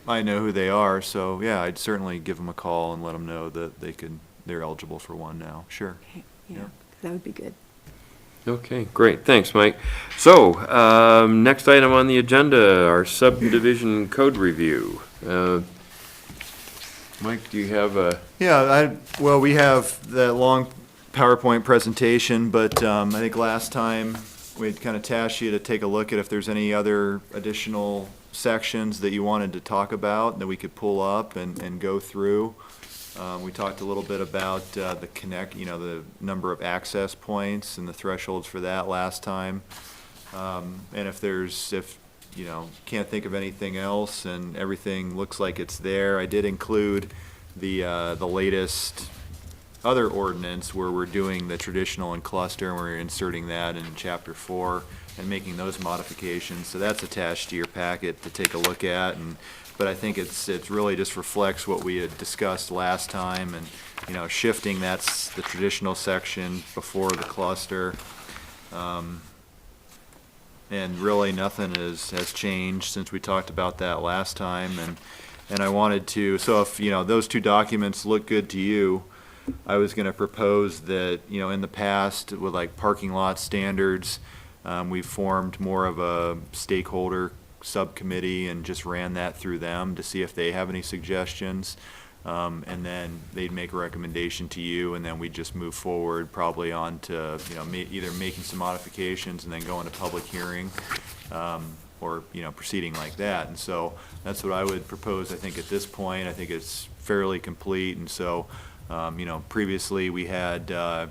know who they are, so yeah, I'd certainly give them a call and let them know that they're eligible for one now. Sure. Okay, yeah, that would be good. Okay, great, thanks, Mike. So, next item on the agenda, our subdivision code review. Mike, do you have a, Yeah, well, we have that long PowerPoint presentation, but I think last time we'd kind of tasked you to take a look at if there's any other additional sections that you wanted to talk about that we could pull up and go through. We talked a little bit about the the number of access points and the thresholds for that last time. And if can't think of anything else and everything looks like it's there, I did include the latest other ordinance where we're doing the traditional and cluster, and we're inserting that in chapter 4 and making those modifications. So that's attached to your packet to take a look at, but I think it's really just reflects what we had discussed last time, and shifting that's the traditional section before the cluster. And really nothing has changed since we talked about that last time, and I wanted to, so if those two documents look good to you, I was going to propose that in the past with like parking lot standards, we formed more of a stakeholder subcommittee and just ran that through them to see if they have any suggestions, and then they'd make a recommendation to you, and then we'd just move forward probably on to either making some modifications and then going to public hearing, or proceeding like that. And so that's what I would propose. I think at this point I think it's fairly complete, and so previously we had a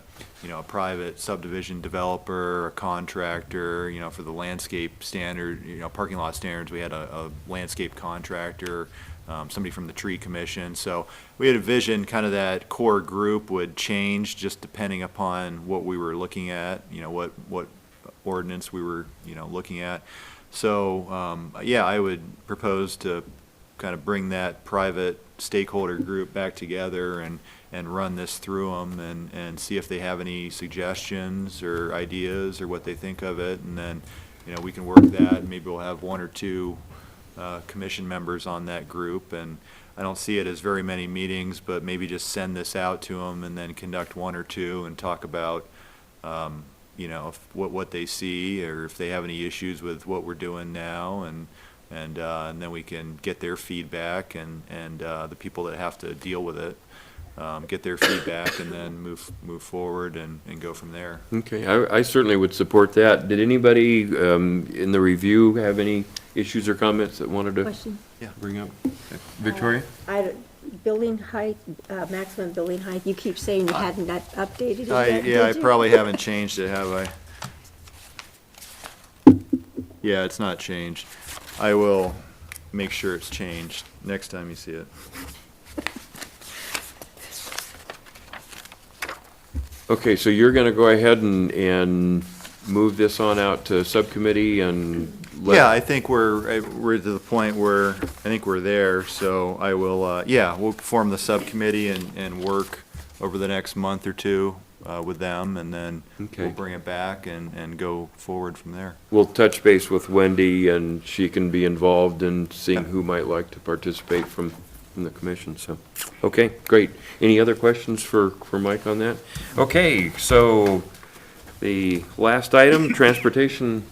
private subdivision developer, a contractor, for the landscape standard, parking lot standards, we had a landscape contractor, somebody from the tree commission. So we had a vision kind of that core group would change just depending upon what we were looking at, what ordinance we were, looking at. So, yeah, I would propose to kind of bring that private stakeholder group back together and run this through them and see if they have any suggestions or ideas or what they think of it. And then, we can work that. Maybe we'll have one or two commission members on that group. And I don't see it as very many meetings, but maybe just send this out to them and then conduct one or two and talk about, what they see, or if they have any issues with what we're doing now, and then we can get their feedback and the people that have to deal with it, get their feedback, and then move forward and go from there. okay, I certainly would support that. Did anybody in the review have any issues or comments that wanted to Question? bring up? Victoria? Building height, maximum building height, you keep saying you hadn't updated it yet, Yeah, I did you? probably haven't changed it, have I? Yeah, it's not changed. I will make sure it's changed next time you see it. Okay, so you're gonna go ahead and move this on out to subcommittee and let. Yeah, I think we're to the point where I think we're there, so I will, we'll form the subcommittee and work over the next month or two with them, and then Okay. we'll bring it back and go forward from there. We'll touch base with Wendy, and she can be involved in seeing who might like to participate from the commission, so. Okay, great. Any other questions for Mike on that? Okay, so the last item, Transportation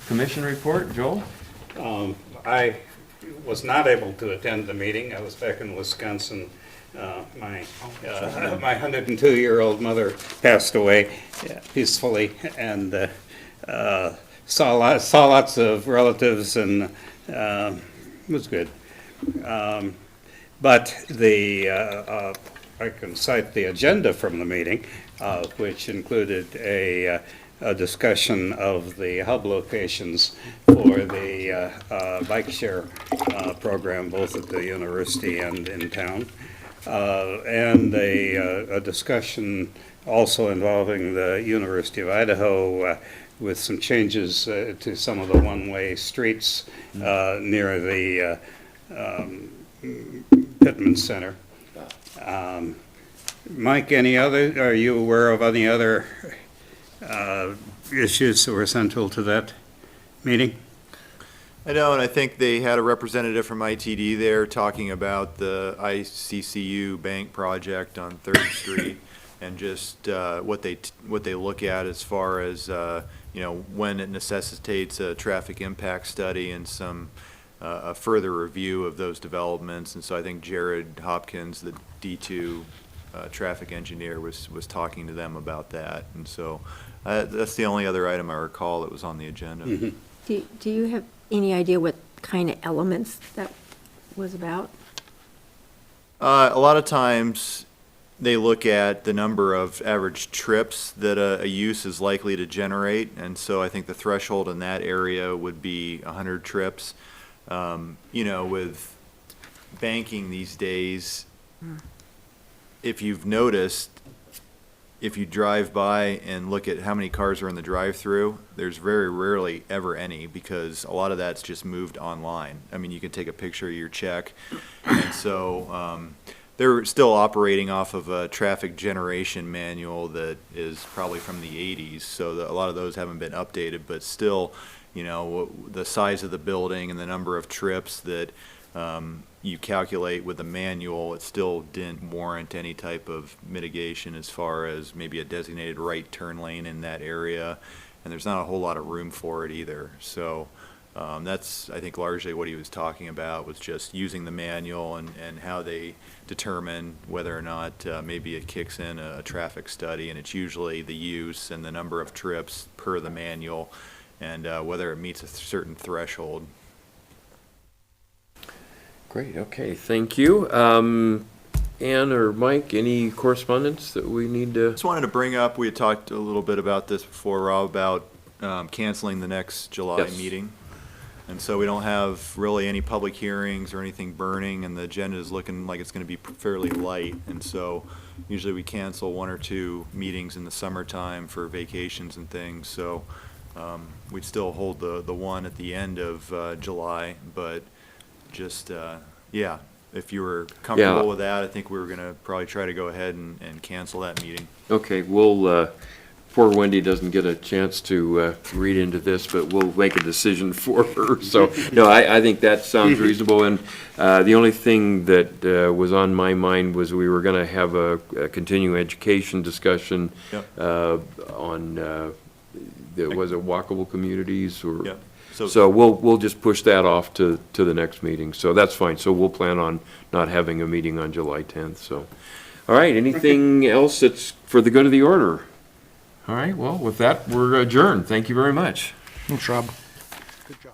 Commission report, Joel? I was not able to attend the meeting. I was back in Wisconsin. My 102-year-old mother passed away peacefully, and saw lots of relatives, and it was good. But I can cite the agenda from the meeting, which included a discussion of the hub locations for the bike share program, both at the university and in town, and a discussion also involving the University of Idaho with some changes to some of the one-way streets near the Pittman Center. Mike, are you aware of any other issues that were central to that meeting? I know, and I think they had a representative from ITD there talking about the ICCU bank project on 3rd Street, and just what they look at as far as when it necessitates a traffic impact study and some a further review of those developments. And so I think Jared Hopkins, the D2 traffic engineer, was talking to them about that. And so that's the only other item I recall that was on the agenda. Do you have any idea what kind of elements that was about? A lot of times, they look at the number of average trips that a use is likely to generate, and so I think the threshold in that area would be 100 trips. With banking these days, if you've noticed, if you drive by and look at how many cars are in the drive-through, there's very rarely ever any, because a lot of that's just moved online. I mean, you can take a picture of your check, and so they're still operating off of a traffic generation manual that is probably from the 80s, so a lot of those haven't been updated, but still, the size of the building and the number of trips that you calculate with the manual, it still didn't warrant any type of mitigation as far as maybe a designated right turn lane in that area, and there's not a whole lot of room for it either. So that's, I think, largely what he was talking about, was just using the manual and how they determine whether or not maybe it kicks in a traffic study, and it's usually the use and the number of trips per the manual, and whether it meets a certain threshold. Great, okay, thank you. Ann or Mike, any correspondence that we need to? Just wanted to bring up, we had talked a little bit about this before, Rob, about canceling the next July Yes. meeting. And so we don't have really any public hearings or anything burning, and the agenda is looking like it's going to be fairly light. And so usually we cancel 1 or 2 meetings in the summertime for vacations and things. So we'd still hold the one at the end of July, but just, if you were comfortable with that, I think we were going to probably try to go ahead and cancel that meeting. Okay, we'll, poor Wendy doesn't get a chance to read into this, but we'll make a decision for her. So, no, I think that sounds reasonable. And the only thing that was on my mind was we were going to have a continuing education discussion Yep. on, was it walkable communities or? Yep. So we'll just push that off to the next meeting. So that's fine. So we'll plan on not having a meeting on July 10th. So, all right, anything else that's for the good of the order? All right, well, with that, we're adjourned. Thank you very much. Thanks, Rob. Good job.